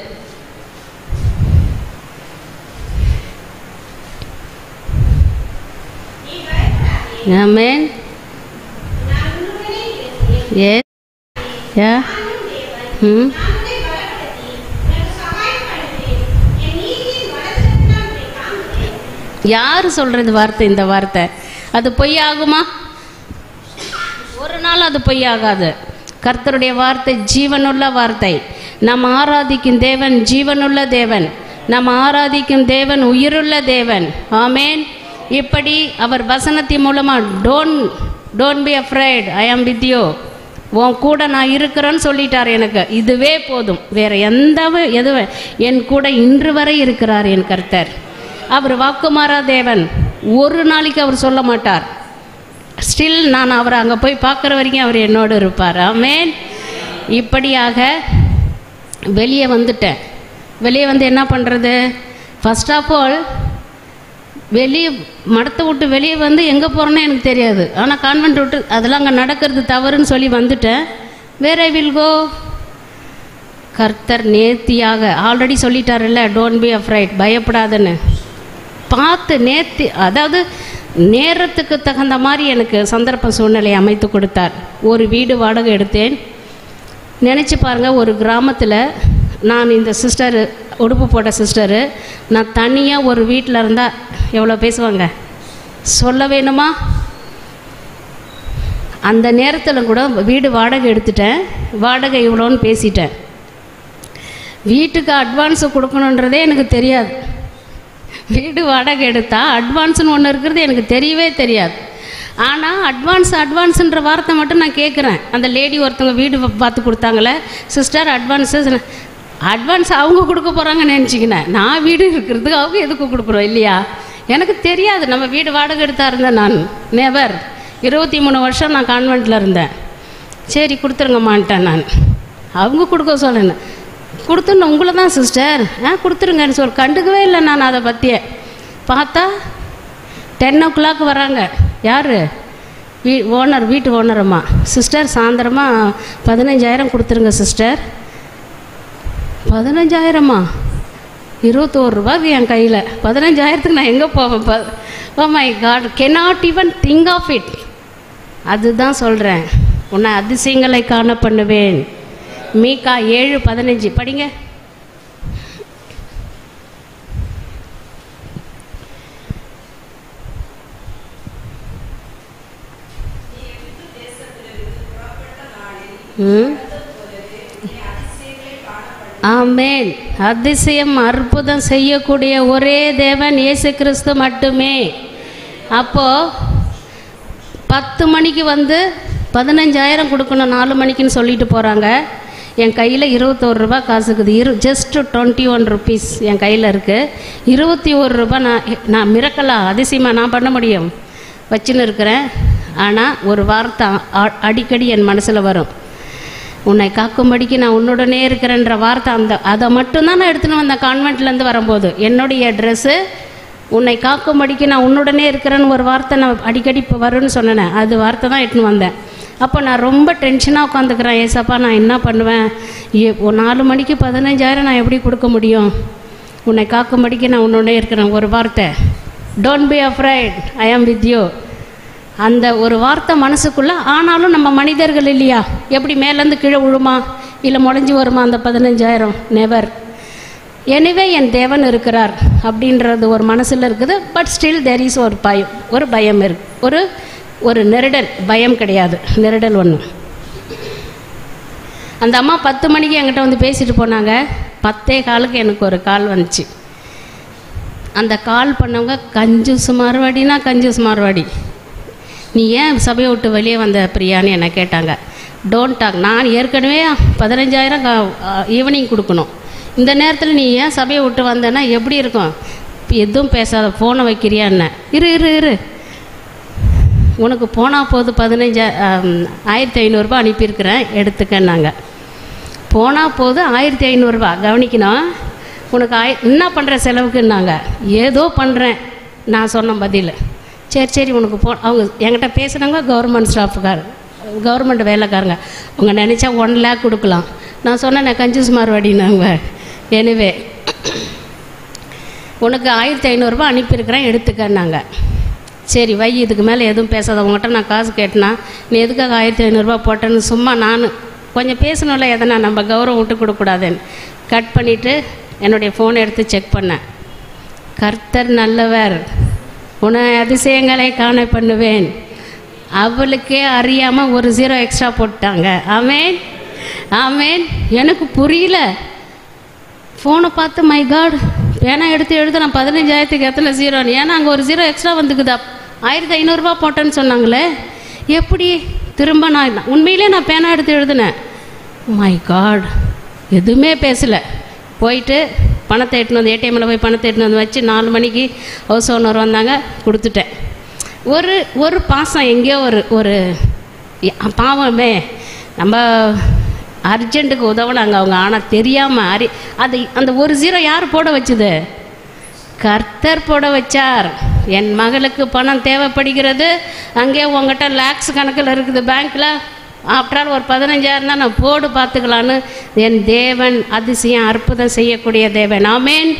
[SPEAKER 1] ஆமென். யார் சொல்கிறது வார்த்தை? இந்த வார்த்தை அது பொய்யாகுமா? ஒரு நாள் அது பொய்யாகாது. கர்த்தருடைய வார்த்தை ஜீவனுள்ள வார்த்தை. நம்ம ஆராதிக்கும் தேவன் ஜீவனுள்ள தேவன். நம்ம ஆராதிக்கும் தேவன் உயிருள்ள தேவன். ஆமேன். இப்படி அவர் வசனத்தின் மூலமாக டோன்ட் பி அஃப்ரைட், ஐ ஆம் வித் யூ, உன் கூட நான் இருக்கிறேன்னு சொல்லிட்டார். எனக்கு இதுவே போதும். வேறு எதுவும் என் கூட இன்று வரை இருக்கிறார் என் கர்த்தர். அவர் வாக்குமாறா தேவன். ஒரு நாளைக்கு அவர் சொல்ல மாட்டார். ஸ்டில் நான் அவரை அங்கே போய் பார்க்குற வரைக்கும் அவர் என்னோடு இருப்பார். ஆமேன். இப்படியாக வெளியே வந்துட்டேன். வெளியே வந்து என்ன பண்ணுறது? ஃபர்ஸ்ட் ஆஃப் ஆல் வெளியே மடத்தை விட்டு வெளியே வந்து எங்கே போகிறேன்னு எனக்கு தெரியாது. ஆனால் கான்வென்ட் விட்டு அதெல்லாம் அங்கே நடக்கிறது தவறுன்னு சொல்லி வந்துட்டேன். வேர் ஐ வில் கோ? கர்த்தர் நேர்த்தியாக ஆல்ரெடி சொல்லிட்டார்ல, டோன்ட் பி அஃப்ரைட், பயப்படாதுன்னு. பார்த்து அதாவது நேரத்துக்கு தகுந்த மாதிரி எனக்கு சந்தர்ப்ப சூழ்நிலை அமைத்து கொடுத்தார். ஒரு வீடு வாடகை எடுத்தேன். நினச்சி பாருங்கள், ஒரு கிராமத்தில் நான் இந்த சிஸ்டரு, உடுப்பு போட்ட சிஸ்டரு, நான் தனியாக ஒரு வீட்டில் இருந்தால் எவ்வளோ பேசுவாங்க சொல்ல வேணுமா? அந்த நேரத்தில் கூட வீடு வாடகை எடுத்துட்டேன். வாடகை இவ்வளோன்னு பேசிட்டேன். வீட்டுக்கு அட்வான்ஸு கொடுக்கணுன்றதே எனக்கு தெரியாது. வீடு வாடகை எடுத்தால் அட்வான்ஸுன்னு ஒன்று இருக்கிறது எனக்கு தெரியவே தெரியாது. ஆனால் அட்வான்ஸுன்ற வார்த்தை மட்டும் நான் கேட்குறேன். அந்த லேடி ஒருத்தவங்க வீடு பார்த்து கொடுத்தாங்களே, சிஸ்டர் அட்வான்ஸ் அவங்க கொடுக்க போகிறாங்கன்னு நினச்சிக்கினேன். நான் வீடு இருக்கிறதுக்கு அவங்க எதுக்கு கொடுக்குறோம் இல்லையா? எனக்கு தெரியாது. நம்ம வீடு வாடகை எடுத்தா இருந்தேன் நான். நெவர். 23 வருஷம் நான் கான்வெண்ட்டில் இருந்தேன். சரி கொடுத்துருங்கம்மான்ட்டேன் நான். அவங்க கொடுக்க சொல்லணும். கொடுத்துன்னு உங்களை தான் சிஸ்டர், கொடுத்துருங்கன்னு கண்டுக்கவே இல்லை நான். அதை பற்றியே பார்த்தா 10 o'clock வராங்க. யார்? வீட்டு ஓனரம்மா. சிஸ்டர் சாயந்தரமாக 15,000 கொடுத்துருங்க சிஸ்டர். 15,000மா? 21 ரூபா என் கையில். 15,000க்கு நான் எங்கே போவேன்? Oh my God, cannot even think of it. அதுதான் சொல்கிறேன், உன்னை அதிசயங்களை காண பண்ணுவேன். மீகா 7:15 படிங்க. ஆமென். அதிசயம் அற்புதம் செய்யக்கூடிய ஒரே தேவன் இயேசு கிறிஸ்து மட்டுமே. அப்போது 10 மணிக்கு வந்து 15,000 கொடுக்கணும், 4 மணிக்குன்னு சொல்லிட்டு போகிறாங்க. என் கையில் 21 ரூபா காசு இருக்குது. ஜஸ்ட் 21 rupees என் கையில் இருக்குது. 21 ரூபா நான் மிரக்கலாம், அதிசயமாக நான் பண்ண முடியும், வச்சுன்னு இருக்கிறேன். ஆனால் ஒரு வார்த்தை அடிக்கடி என் மனசில் வரும், உன்னை காக்கும்படிக்கு நான் உன்னுடனே இருக்கிறேன்ற வார்த்தை. அதை மட்டும்தான் நான் எடுத்துன்னு வந்தேன் கான்வென்ட்லேருந்து வரும்போது. என்னுடைய ட்ரெஸ்ஸு உன்னை காக்கும்படிக்கு நான் உன்னுடனே இருக்கிறேன்னு ஒரு வார்த்தை நான் அடிக்கடி இப்போ வரும்னு சொன்னேன். அது வார்த்தை தான் எடுத்துன்னு வந்தேன். அப்போ நான் ரொம்ப டென்ஷனாக உட்காந்துக்கிறேன். ஏசப்பா நான் என்ன பண்ணுவேன்? 4 மணிக்கு 15,000 நான் எப்படி கொடுக்க முடியும்? உன்னை காக்கும்படிக்கு நான் உன்னுடனே இருக்கிறேன். ஒரு வார்த்தை, டோன்ட் பி அஃப்ரைட், ஐ ஆம் வித் யூ. அந்த ஒரு வார்த்தை மனசுக்குள்ளே. ஆனாலும் நம்ம மனிதர்கள் இல்லையா, எப்படி மேலேருந்து கீழே விழுமா இல்லை முளைஞ்சி வருமா அந்த 15,000? நெவர். எனிவே என் தேவன் இருக்கிறார் அப்படின்றது ஒரு மனசில் இருக்குது. பட் ஸ்டில் தேர் இஸ் ஒரு பயம் இருக்கு, ஒரு நெருடல். பயம் கிடையாது, நெருடல் ஒன்று. அந்த அம்மா 10 மணிக்கு என்கிட்ட வந்து பேசிட்டு போனாங்க. 10:15 எனக்கு ஒரு கால் வந்துச்சு. அந்த கால் பண்ணவங்க கஞ்சூஸ் மார்வாடினா கஞ்சூஸ் மார்வாடி. நீ ஏன் சபையை விட்டு வெளியே வந்த பிரியான்னு என்னை கேட்டாங்க. Don't talk. நான் ஏற்கனவே 15,000 ஈவினிங் கொடுக்கணும். இந்த நேரத்தில் நீ ஏன் சபையை விட்டு வந்தேன்னா எப்படி இருக்கும்? எதுவும் பேசாத, ஃபோனை வைக்கிறியா என்ன? இரு உனக்கு போனால் போது 15,500 ரூபாய் அனுப்பியிருக்கிறேன், எடுத்துக்கன்னாங்க. போனால் போது 1500 கவனிக்கணும். உனக்கு என்ன பண்ணுற செலவுக்குன்னாங்க. ஏதோ பண்ணுறேன் நான் சொன்ன பதில். சரி உனக்கு அவங்க என்கிட்ட பேசுனாங்க கவர்மெண்ட் ஸ்டாஃபுக்கார், கவர்மெண்ட் வேலைக்காரங்க. அவங்க நினச்சா 1 lakh கொடுக்கலாம். நான் சொன்னேன் கஞ்சூஸ் மார்வாடினாங்க. எனிவே உனக்கு 1500 அனுப்பியிருக்கிறேன் எடுத்துக்கன்னாங்க. சரி வை, இதுக்கு மேலே எதுவும் பேசாத. உங்கள்கிட்ட நான் காசு கேட்டேன்னா நீ எதுக்காக 1500 போட்டேன்னு சும்மா நான் கொஞ்சம் பேசணும்ல, எதனா நம்ம கௌரவம் விட்டு கொடுக்கூடாதுன்னு கட் பண்ணிவிட்டு என்னுடைய ஃபோனை எடுத்து செக் பண்ணேன். கர்த்தர் நல்லவர், உன்னை அதிசயங்களை காண பண்ணுவேன். அவளுக்கே அறியாமல் 1 0 எக்ஸ்ட்ரா போட்டாங்க. ஆமேன் ஆமேன். எனக்கு புரியல. ஃபோனை பார்த்து மை காட், பேனா எடுத்து எழுத நான் 15,000க்கு எத்தனை 0? ஏன்னா அங்கே 1 0 எக்ஸ்ட்ரா வந்துக்குதா. 1500 போட்டேன்னு சொன்னாங்களே, எப்படி திரும்ப நான் உண்மையிலே நான் பேனா எடுத்து எழுதுனேன். மை காட், எதுவுமே பேசலை. போயிட்டு பணத்தை எட்டுன்னு வந்து ஏடிஎம்மில் போய் பணத்தை எட்டுன்னு வந்து வச்சு 4 மணிக்கு ஹவுஸ் ஓனர் வந்தாங்க, கொடுத்துட்டேன். ஒரு பாசம் எங்கேயோ ஒரு பாவமே, நம்ம அர்ஜென்ட்டுக்கு உதவுனாங்க அவங்க. ஆனால் தெரியாமல் அந்த 1 0 யார் போட வச்சுது? கர்த்தர் போட வச்சார். என் மகளுக்கு பணம் தேவைப்படுகிறது, அங்கே உங்கள்கிட்ட லேக்ஸ் கணக்கில் இருக்குது பேங்க்கில், ஆஃப்டரால் ஒரு 15,000 தான் நான் போடு பார்த்துக்கலான்னு என் தேவன் அதிசயம் அற்புதம் செய்யக்கூடிய தேவன். ஆமேன்.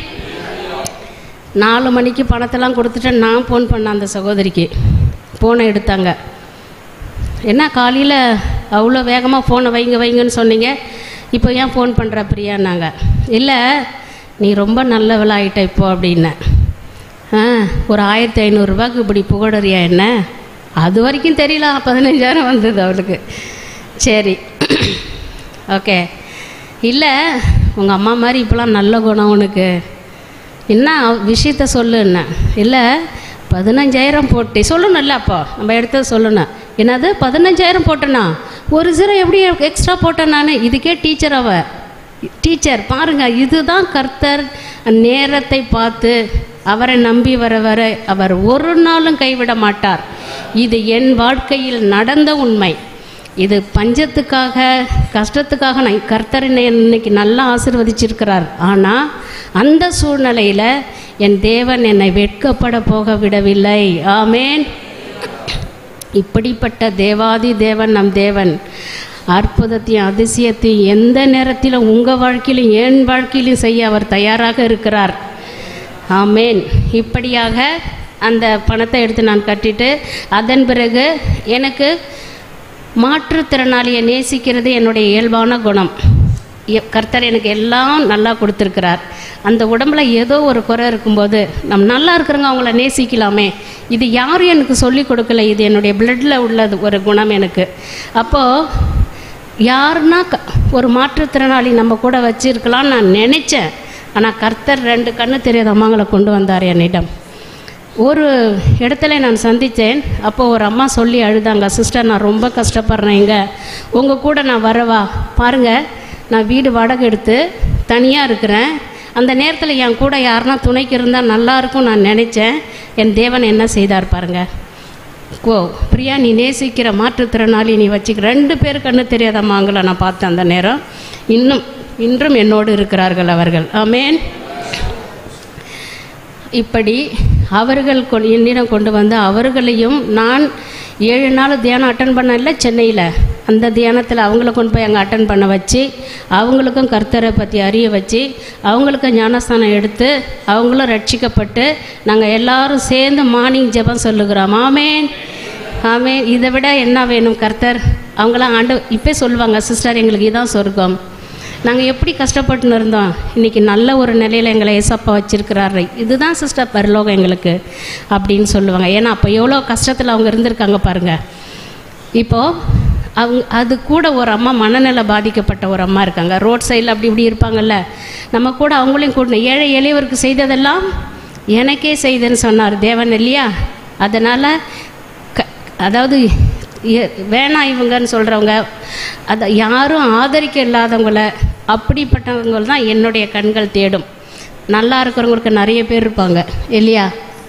[SPEAKER 1] 4 மணிக்கு பணத்தெல்லாம் கொடுத்துட்டு நான் ஃபோன் பண்ணேன் அந்த சகோதரிக்கு. ஃபோனை எடுத்தாங்க. என்ன காலையில் அவ்வளோ வேகமாக ஃபோனை வைங்கன்னு சொன்னீங்க, இப்போ ஏன் ஃபோன் பண்ணுற பிரியான்னாங்க. இல்லை நீ ரொம்ப நல்லவளாயிட்ட இப்போ அப்படின்னேன். ஒரு 1500 இப்படி புகழறியா என்ன? அது வரைக்கும் தெரியல. 15,000 வந்தது அவளுக்கு. சரி ஓகே. இல்லை உங்கள் அம்மா மாதிரி இப்போலாம் நல்ல குணம் உனக்கு, என்ன விஷயத்த சொல்லுன்னா. இல்லை 15,000 போட்டு சொல்லணும்ல, அப்போ நம்ம எடுத்து சொல்லணும். என்னது 15,000 போட்டேன்னா 1 0 எப்படி எக்ஸ்ட்ரா போட்டேன் நான்? இதுக்கே டீச்சர் பாருங்கள். இதுதான் கர்த்தர். நேரத்தை பார்த்து அவரை நம்பி வர அவர் ஒரு நாளும் கைவிட மாட்டார். இது என் வாழ்க்கையில் நடந்த உண்மை. இது பஞ்சத்துக்காக கஷ்டத்துக்காக நான் கர்த்தர் இன்னைக்கு நல்லா ஆசீர்வதிச்சிருக்கிறார். ஆனால் அந்த சூழ்நிலையில் என் தேவன் என்னை வெட்கப்பட போக விடவில்லை. ஆமேன். இப்படிப்பட்ட தேவாதி தேவன் நம் தேவன் அற்புதத்தையும் அதிசயத்தையும் எந்த நேரத்திலும் உங்கள் வாழ்க்கையிலும் என் வாழ்க்கையிலும் செய்ய அவர் தயாராக இருக்கிறார். ஆமேன். இப்படியாக அந்த பணத்தை எடுத்து நான் கட்டிட்டு, அதன் பிறகு எனக்கு மாற்றுத்திறனாளியை நேசிக்கிறது என்னுடைய இயல்பான குணம். கர்த்தர் எனக்கு எல்லாம் நல்லா கொடுத்துருக்கிறார். அந்த உடம்புல ஏதோ ஒரு குறை இருக்கும்போது நம்ம நல்லா இருக்கிறவங்க அவங்கள நேசிக்கலாமே, இது யாரும் எனக்கு சொல்லி கொடுக்கல, இது என்னுடைய பிளட்டில் உள்ளது ஒரு குணம் எனக்கு. அப்போது யாருன்னா ஒரு மாற்றுத்திறனாளி நம்ம கூட வச்சுருக்கலான்னு நான் நினச்சேன். ஆனால் கர்த்தர் 2 கண்ணு தெரியாத அம்மாங்களை கொண்டு வந்தார் என்னிடம். ஒரு இடத்துல நான் சந்தித்தேன். அப்போது ஒரு அம்மா சொல்லி அழுதாங்க, சிஸ்டர் நான் ரொம்ப கஷ்டப்படுறேங்க, உங்கள் கூட நான் வரவா? பாருங்கள், நான் வீடு வாடகை எடுத்து தனியாக இருக்கிறேன். அந்த நேரத்தில் என் கூட யாருன்னா துணைக்கு இருந்தால் நல்லாயிருக்கும் நான் நினச்சேன். என் தேவன் என்ன செய்தார் பாருங்கள். பிரியா, நீ நேசிக்கிற மாற்றுத்திறனாளி நீ வச்சுக்க. 2 பேர் கண்ணு தெரியாதம்மாங்களை நான் பார்த்தேன் அந்த நேரம். இன்றும் என்னோடு இருக்கிறார்கள் அவர்கள். ஆமேன். இப்படி அவர்கள் என்னிடம் கொண்டு வந்து அவர்களையும் நான் 7 நாள் தியானம் அட்டன் பண்ணல சென்னையில். அந்த தியானத்தில் அவங்கள கொண்டு போய் அங்கே அட்டன் பண்ண வச்சு அவங்களுக்கும் கர்த்தரை பற்றி அறிய வச்சு அவங்களுக்கும் ஞானஸ்தானம் எடுத்து அவங்களும் ரட்சிக்கப்பட்டு நாங்கள் எல்லோரும் சேர்ந்து மார்னிங் ஜெபம் சொல்லுகிறோம். ஆமேன் ஆமேன். இதை விட என்ன வேணும்? கர்த்தர் அவங்களாம் இப்போ சொல்லுவாங்க, சிஸ்டர் எங்களுக்கு இதான் சொர்க்கம், நாங்கள் எப்படி கஷ்டப்பட்டுன்னு இருந்தோம், இன்றைக்கி நல்ல ஒரு நிலையில் எங்களை ஏசப்பா வச்சுருக்கிறாரு, இதுதான் சிஸ்டர் பரலோகம் எங்களுக்கு அப்படின்னு சொல்லுவாங்க. ஏன்னா அப்போ எவ்வளோ கஷ்டத்தில் அவங்க இருந்திருக்காங்க பாருங்கள். இப்போது அது கூட ஒரு அம்மா மனநல பாதிக்கப்பட்ட ஒரு அம்மா இருக்காங்க, ரோட் சைடில் அப்படி இப்படி இருப்பாங்கல்ல, நம்ம கூட அவங்களையும் கூடணும். ஏழை எளியவருக்கு செய்ததெல்லாம் எனக்கே செய்தேன்னு சொன்னார் தேவன் இல்லையா? அதனால் அதாவது வேணாம் இவங்கன்னு சொல்கிறவங்க, அதை யாரும் ஆதரிக்க இல்லாதவங்கள, அப்படிப்பட்டவங்க தான் என்னுடைய கண்கள் தேடும். நல்லா இருக்கிறவங்களுக்கு நிறைய பேர் இருப்பாங்க இல்லையா?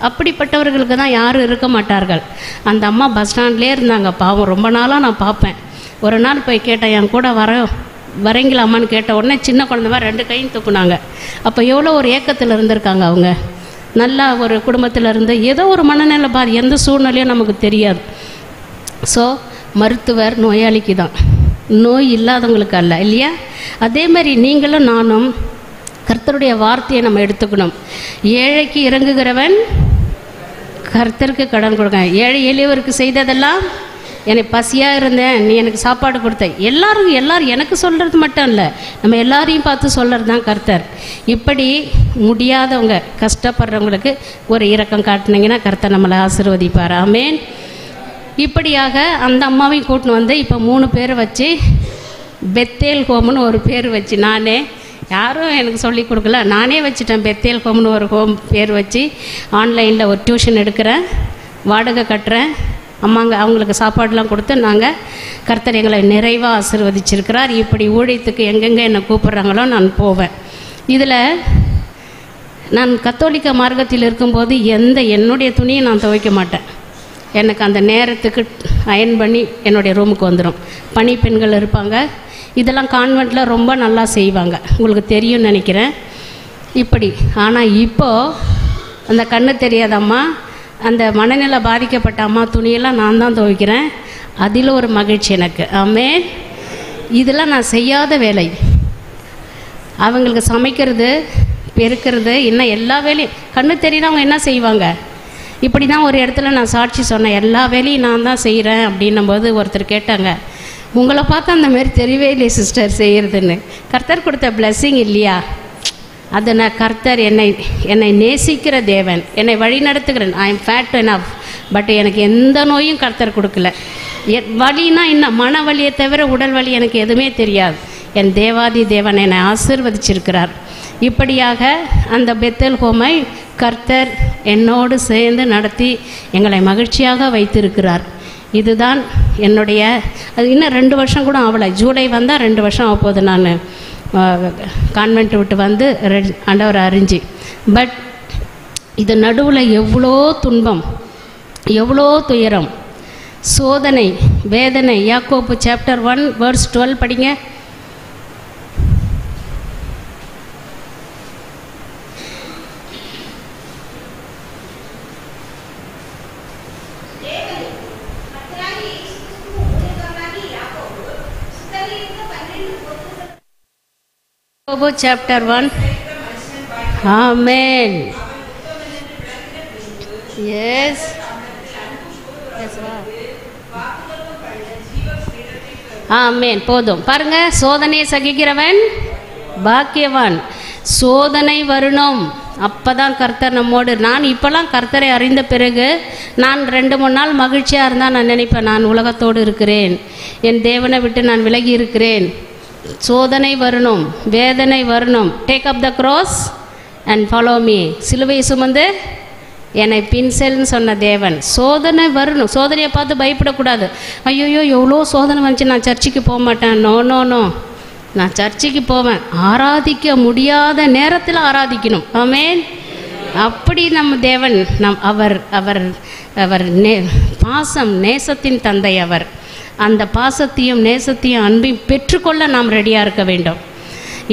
[SPEAKER 1] அப்படிப்பட்டவர்களுக்கு தான் யாரும் இருக்க மாட்டார்கள். அந்த அம்மா பஸ் ஸ்டாண்ட்லேயே இருந்தாங்க பாவம். ரொம்ப நாளாக நான் பார்ப்பேன். ஒரு நாள் போய் கேட்டேன், என் கூட வரீங்களாமான்னு கேட்ட உடனே சின்ன குழந்தை மாதிரி 2 கையும் தூக்குனாங்க. அப்போ எவ்வளோ ஒரு ஏக்கத்தில் இருந்திருக்காங்க அவங்க. நல்லா ஒரு குடும்பத்தில் இருந்து ஏதோ ஒரு மனநிலை பாதி, எந்த சூழ்நிலையும் நமக்கு தெரியாது. ஸோ மருத்துவர் நோயாளிக்கு தான், நோய் இல்லாதவங்களுக்கு அல்ல, இல்லையா? அதே மாதிரி நீங்களும் நானும் கர்த்தருடைய வார்த்தையை நம்ம எடுத்துக்கணும். ஏழைக்கு இறங்குகிறவன் கர்த்தருக்கு கடன் கொடுங்க. ஏழை எளியவருக்கு செய்ததெல்லாம், என்னை பசியாக இருந்தேன் நீ எனக்கு சாப்பாடு கொடுத்த, எல்லாரும் எனக்கு சொல்கிறது மட்டும் இல்லை, நம்ம எல்லாரையும் பார்த்து சொல்கிறது தான் கர்த்தர். இப்படி முடியாதவங்க, கஷ்டப்படுறவங்களுக்கு ஒரு இரக்கம் காட்டினீங்கன்னா கர்த்தர் நம்மளை ஆசீர்வதிப்பார். ஆமென். இப்படியாக அந்த அம்மாவையும் கூட்டின்னு வந்து இப்போ 3 பேரை வச்சு பெத்தேல் ஹோம்னு ஒரு பேர் வச்சு, நானே, யாரும் எனக்கு சொல்லி கொடுக்கல, நானே வச்சுட்டேன். பெத்தேல் ஹோம்னு ஒரு ஹோம் பேர் வச்சு ஆன்லைனில் ஒரு டியூஷன் எடுக்கிறேன், வாடகை கட்டுறேன். அவங்களுக்கு சாப்பாடெலாம் கொடுத்து நாங்கள் கர்த்தர் எங்களை நிறைவாக ஆசீர்வதிச்சிருக்கிறார். இப்படி ஊழியத்துக்கு எங்கெங்கே என்னை கூப்பிட்றாங்களோ நான் போவேன். இதில் நான் கத்தோலிக்க மார்க்கத்தில் இருக்கும்போது என்னுடைய துணியை நான் துவைக்க மாட்டேன். எனக்கு அந்த நேரத்துக்கு அயன் பண்ணி என்னுடைய ரூமுக்கு வந்துடும். பணி பெண்கள் இருப்பாங்க, இதெல்லாம் கான்வெண்ட்டில் ரொம்ப நல்லா செய்வாங்க, உங்களுக்கு தெரியும்னு நினைக்கிறேன். இப்படி ஆனால் இப்போது அந்த கண்ணு தெரியாத அம்மா, அந்த மனநிலை பாதிக்கப்பட்ட அம்மா துணியெல்லாம் நான் தான் துவைக்கிறேன். அதில் ஒரு மகிழ்ச்சி எனக்கு. ஆமென். இதெல்லாம் நான் செய்யாத வேலை. அவங்களுக்கு சமைக்கிறது, பெருக்கிறது, இன்னும் எல்லா வேலையும் கண்ணு தெரியாதவங்க என்ன செய்வாங்க? இப்படி தான் ஒரு இடத்துல நான் சாட்சி சொன்னேன், எல்லா வேலையும் நான் தான் செய்கிறேன் அப்படின்னும்போது ஒருத்தர் கேட்டாங்க, உங்களை பார்த்து அந்த மாதிரி தெரியவே இல்லையே சிஸ்டர் செய்கிறதுன்னு. கர்த்தர் கொடுத்த பிளெஸ்ஸிங் இல்லையா? அது நான் கர்த்தர் என்னை நேசிக்கிற தேவன், என்னை வழி நடத்துகிறேன். I am fat enough, but எனக்கு எந்த நோயும் கர்த்தர் கொடுக்கல. வலினா இன்னும் மன வலியை தவிர உடல் வலி எனக்கு எதுவுமே தெரியாது. என் தேவாதி தேவன் என்னை ஆசீர்வதிச்சிருக்கிறார். இப்படியாக அந்த பெத்தேல் ஹோமை கர்த்தர் என்னோடு சேர்ந்து நடத்தி எங்களை மகிழ்ச்சியாக வைத்திருக்கிறார். இதுதான் என்னுடைய, அது இன்னும் 2 வருஷம் கூட ஆகலை. ஜூலை வந்தால் 2 வருஷம் ஆக போகுது நான் கான்வென்ட் விட்டு வந்து ஆண்டவர் அறிஞ்சு. பட் இது நடுவில் எவ்வளோ துன்பம், எவ்வளோ துயரம், சோதனை, வேதனை. யாக்கோபு சாப்டர் 1 verse 12 படிங்க. Chapter 1. Amen. Yes. ஆமென். போதும் பாருங்க, சோதனை சகிக்கிறவன் பாக்கியவான். சோதனை வரணும், அப்பதான் கர்த்தர் நம்மோடு. நான் இப்போலாம் கர்த்தரை அறிந்த பிறகு நான் 2-3 நாள் மகிழ்ச்சியாக இருந்தால் நான் நினைப்பேன், நான் உலகத்தோடு இருக்கிறேன், என் தேவனை விட்டு நான் விலகி இருக்கிறேன். சோதனை வரணும், வேதனை வரணும். Take up the cross and follow me. சிலுவையை சுமந்து என்னை பின்செல்னு சொன்ன தேவன். சோதனை வரணும். சோதனையை பார்த்து பயப்படக்கூடாது. ஐயோயோ எவ்வளோ சோதனை வந்துச்சு, நான் சர்ச்சுக்கு போக மாட்டேன். நோ நோ நோ, நான் சர்ச்சுக்கு போவேன். ஆராதிக்க முடியாத நேரத்தில் ஆராதிக்கணும். ஆமென். அப்படி நம்ம தேவன் அவர் அவர் அவர் பாசம், நேசத்தின் தந்தை அவர். அந்த பாசத்தையும் நேசத்தையும் அன்பையும் பெற்றுக்கொள்ள நாம் ரெடியாக இருக்க வேண்டும்.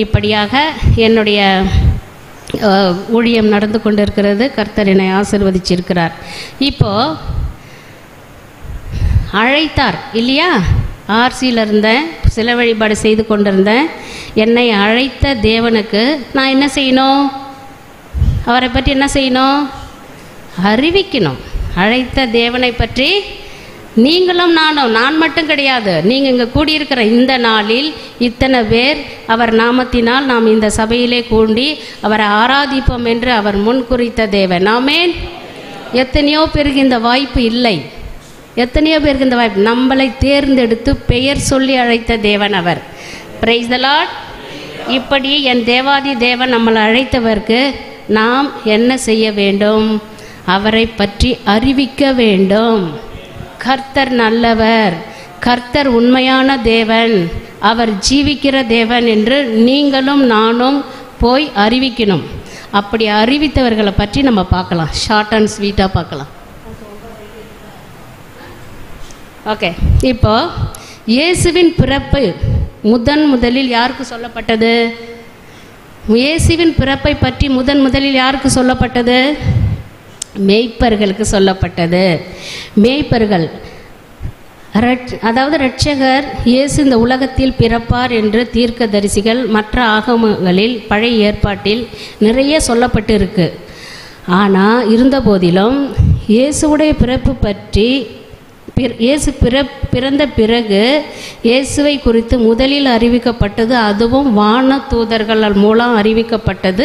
[SPEAKER 1] இப்படியாக என்னுடைய ஊழியம் நடந்து கொண்டு இருக்கிறது. கர்த்தர் என்னை ஆசீர்வதிச்சிருக்கிறார். இப்போது அழைத்தார் இல்லையா? ஆர்சியில் இருந்தேன், சில வழிபாடு செய்து கொண்டிருந்தேன். என்னை அழைத்த தேவனுக்கு நான் என்ன செய்யணும்? அவரை பற்றி என்ன செய்யணும்? அறிவிக்கணும். அழைத்த தேவனை பற்றி நீங்களும் நானும், நான் மட்டும் கிடையாது, நீங்கள் இங்கே கூடியிருக்கிற இந்த நாளில் இத்தனை பேர் அவர் நாமத்தினால் நாம் இந்த சபையிலே கூடி அவரை ஆராதிப்போம் என்று அவர் முன் குறித்த தேவன். ஆமென். எத்தனையோ பேருக்கு இந்த வாய்ப்பு இல்லை, எத்தனையோ பேருக்கு இந்த வாய்ப்பு. நம்மளை தேர்ந்தெடுத்து பெயர் சொல்லி அழைத்த தேவன் அவர். Price the Lord. இப்படி என் தேவாதி தேவன் நம்மளை அழைத்தவருக்கு நாம் என்ன செய்ய வேண்டும்? அவரை பற்றி அறிவிக்க வேண்டும். கர்த்தர் நல்லவர், கர்த்தர் உண்மையான தேவன், அவர் ஜீவிக்கிற தேவன் என்று நீங்களும் நானும் போய் அறிவிக்கணும். அப்படி அறிவித்தவர்களை பற்றி நம்ம பார்க்கலாம், ஷார்ட் அண்ட் ஸ்வீட்டாக பார்க்கலாம். ஓகே. இப்போ இயேசுவின் பிறப்பு முதலில் யாருக்கு சொல்லப்பட்டது? இயேசுவின் பிறப்பை பற்றி முதலில் யாருக்கு சொல்லப்பட்டது? மேய்ப்பர்களுக்கு சொல்லப்பட்டது. மேய்ப்பர்கள், அதாவது இரட்சகர் இயேசு இந்த உலகத்தில் பிறப்பார் என்று தீர்க்கதரிசிகள் மற்ற ஆகமங்களில் பழைய ஏற்பாட்டில் நிறைய சொல்லப்பட்டு இருக்கு. ஆனால் இருந்த போதிலும் இயேசுவுடைய பிறப்பு பற்றி இயேசு பிறந்த பிறகு இயேசுவை குறித்து முதலில் அறிவிக்கப்பட்டது, அதுவும் வான தூதர்கள் மூலம் அறிவிக்கப்பட்டது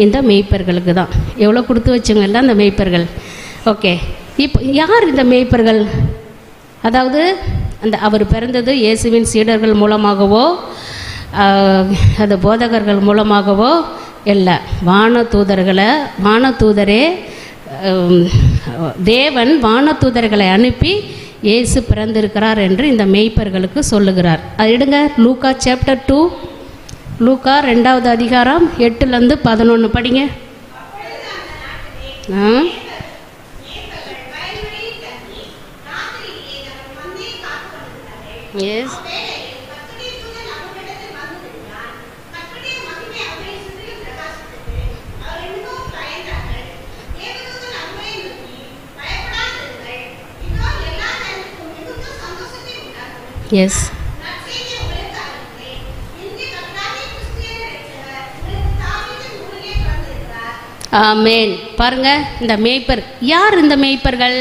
[SPEAKER 1] இந்த மேய்ப்பர்களுக்கு தான். எவ்வளோ கொடுத்து வச்சுங்கல்ல அந்த மேய்ப்பர்கள். ஓகே, இப்போ யார் இந்த மேய்ப்பர்கள்? அதாவது அவர் பிறந்தது இயேசுவின் சீடர்கள் மூலமாகவோ அது போதகர்கள் மூலமாகவோ இல்லை. வானதூதரே தேவன் வானதூதர்களை அனுப்பி இயேசு பிறந்திருக்கிறார் என்று இந்த மேய்ப்பர்களுக்கு சொல்லுகிறார். அது எடுங்க, லூக்கா சாப்டர் 2, லூக்கா 2வது அதிகாரம் 8-11 படிங்க. எஸ், எஸ், ஆமென். பாருங்க, இந்த மேய்ப்பர் யார்? இந்த மேய்ப்பர்கள்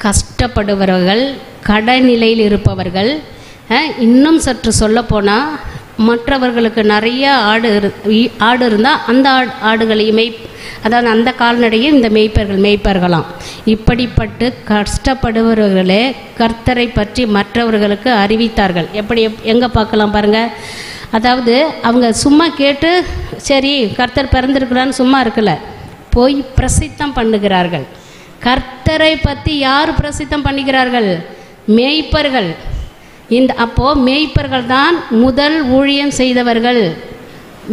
[SPEAKER 1] கஷ்டப்படுபவர்கள், கடைநிலையில் இருப்பவர்கள். இன்னும் சற்று சொல்லப்போனால் மற்றவர்களுக்கு நிறைய ஆடு இருந்தால் அந்த ஆடுகளையும் அதாவது அந்த கால்நடையும் இந்த மேய்ப்பர்களாம். இப்படிப்பட்டு கஷ்டப்படுபவர்களே கர்த்தரை பற்றி மற்றவர்களுக்கு அறிவித்தார்கள். எப்படி எங்கே பார்க்கலாம் பாருங்கள். அதாவது அவங்க சும்மா கேட்டு சரி கர்த்தர் பிறந்திருக்கிறான்னு சும்மா இருக்கல, போய் பிரசித்தம் பண்ணுகிறார்கள். கர்த்தரை பற்றி யார் பிரசித்தம் பண்ணுகிறார்கள்? மேய்ப்பர்கள். அப்போது மேய்ப்பர்கள் தான் முதல் ஊழியம் செய்தவர்கள்.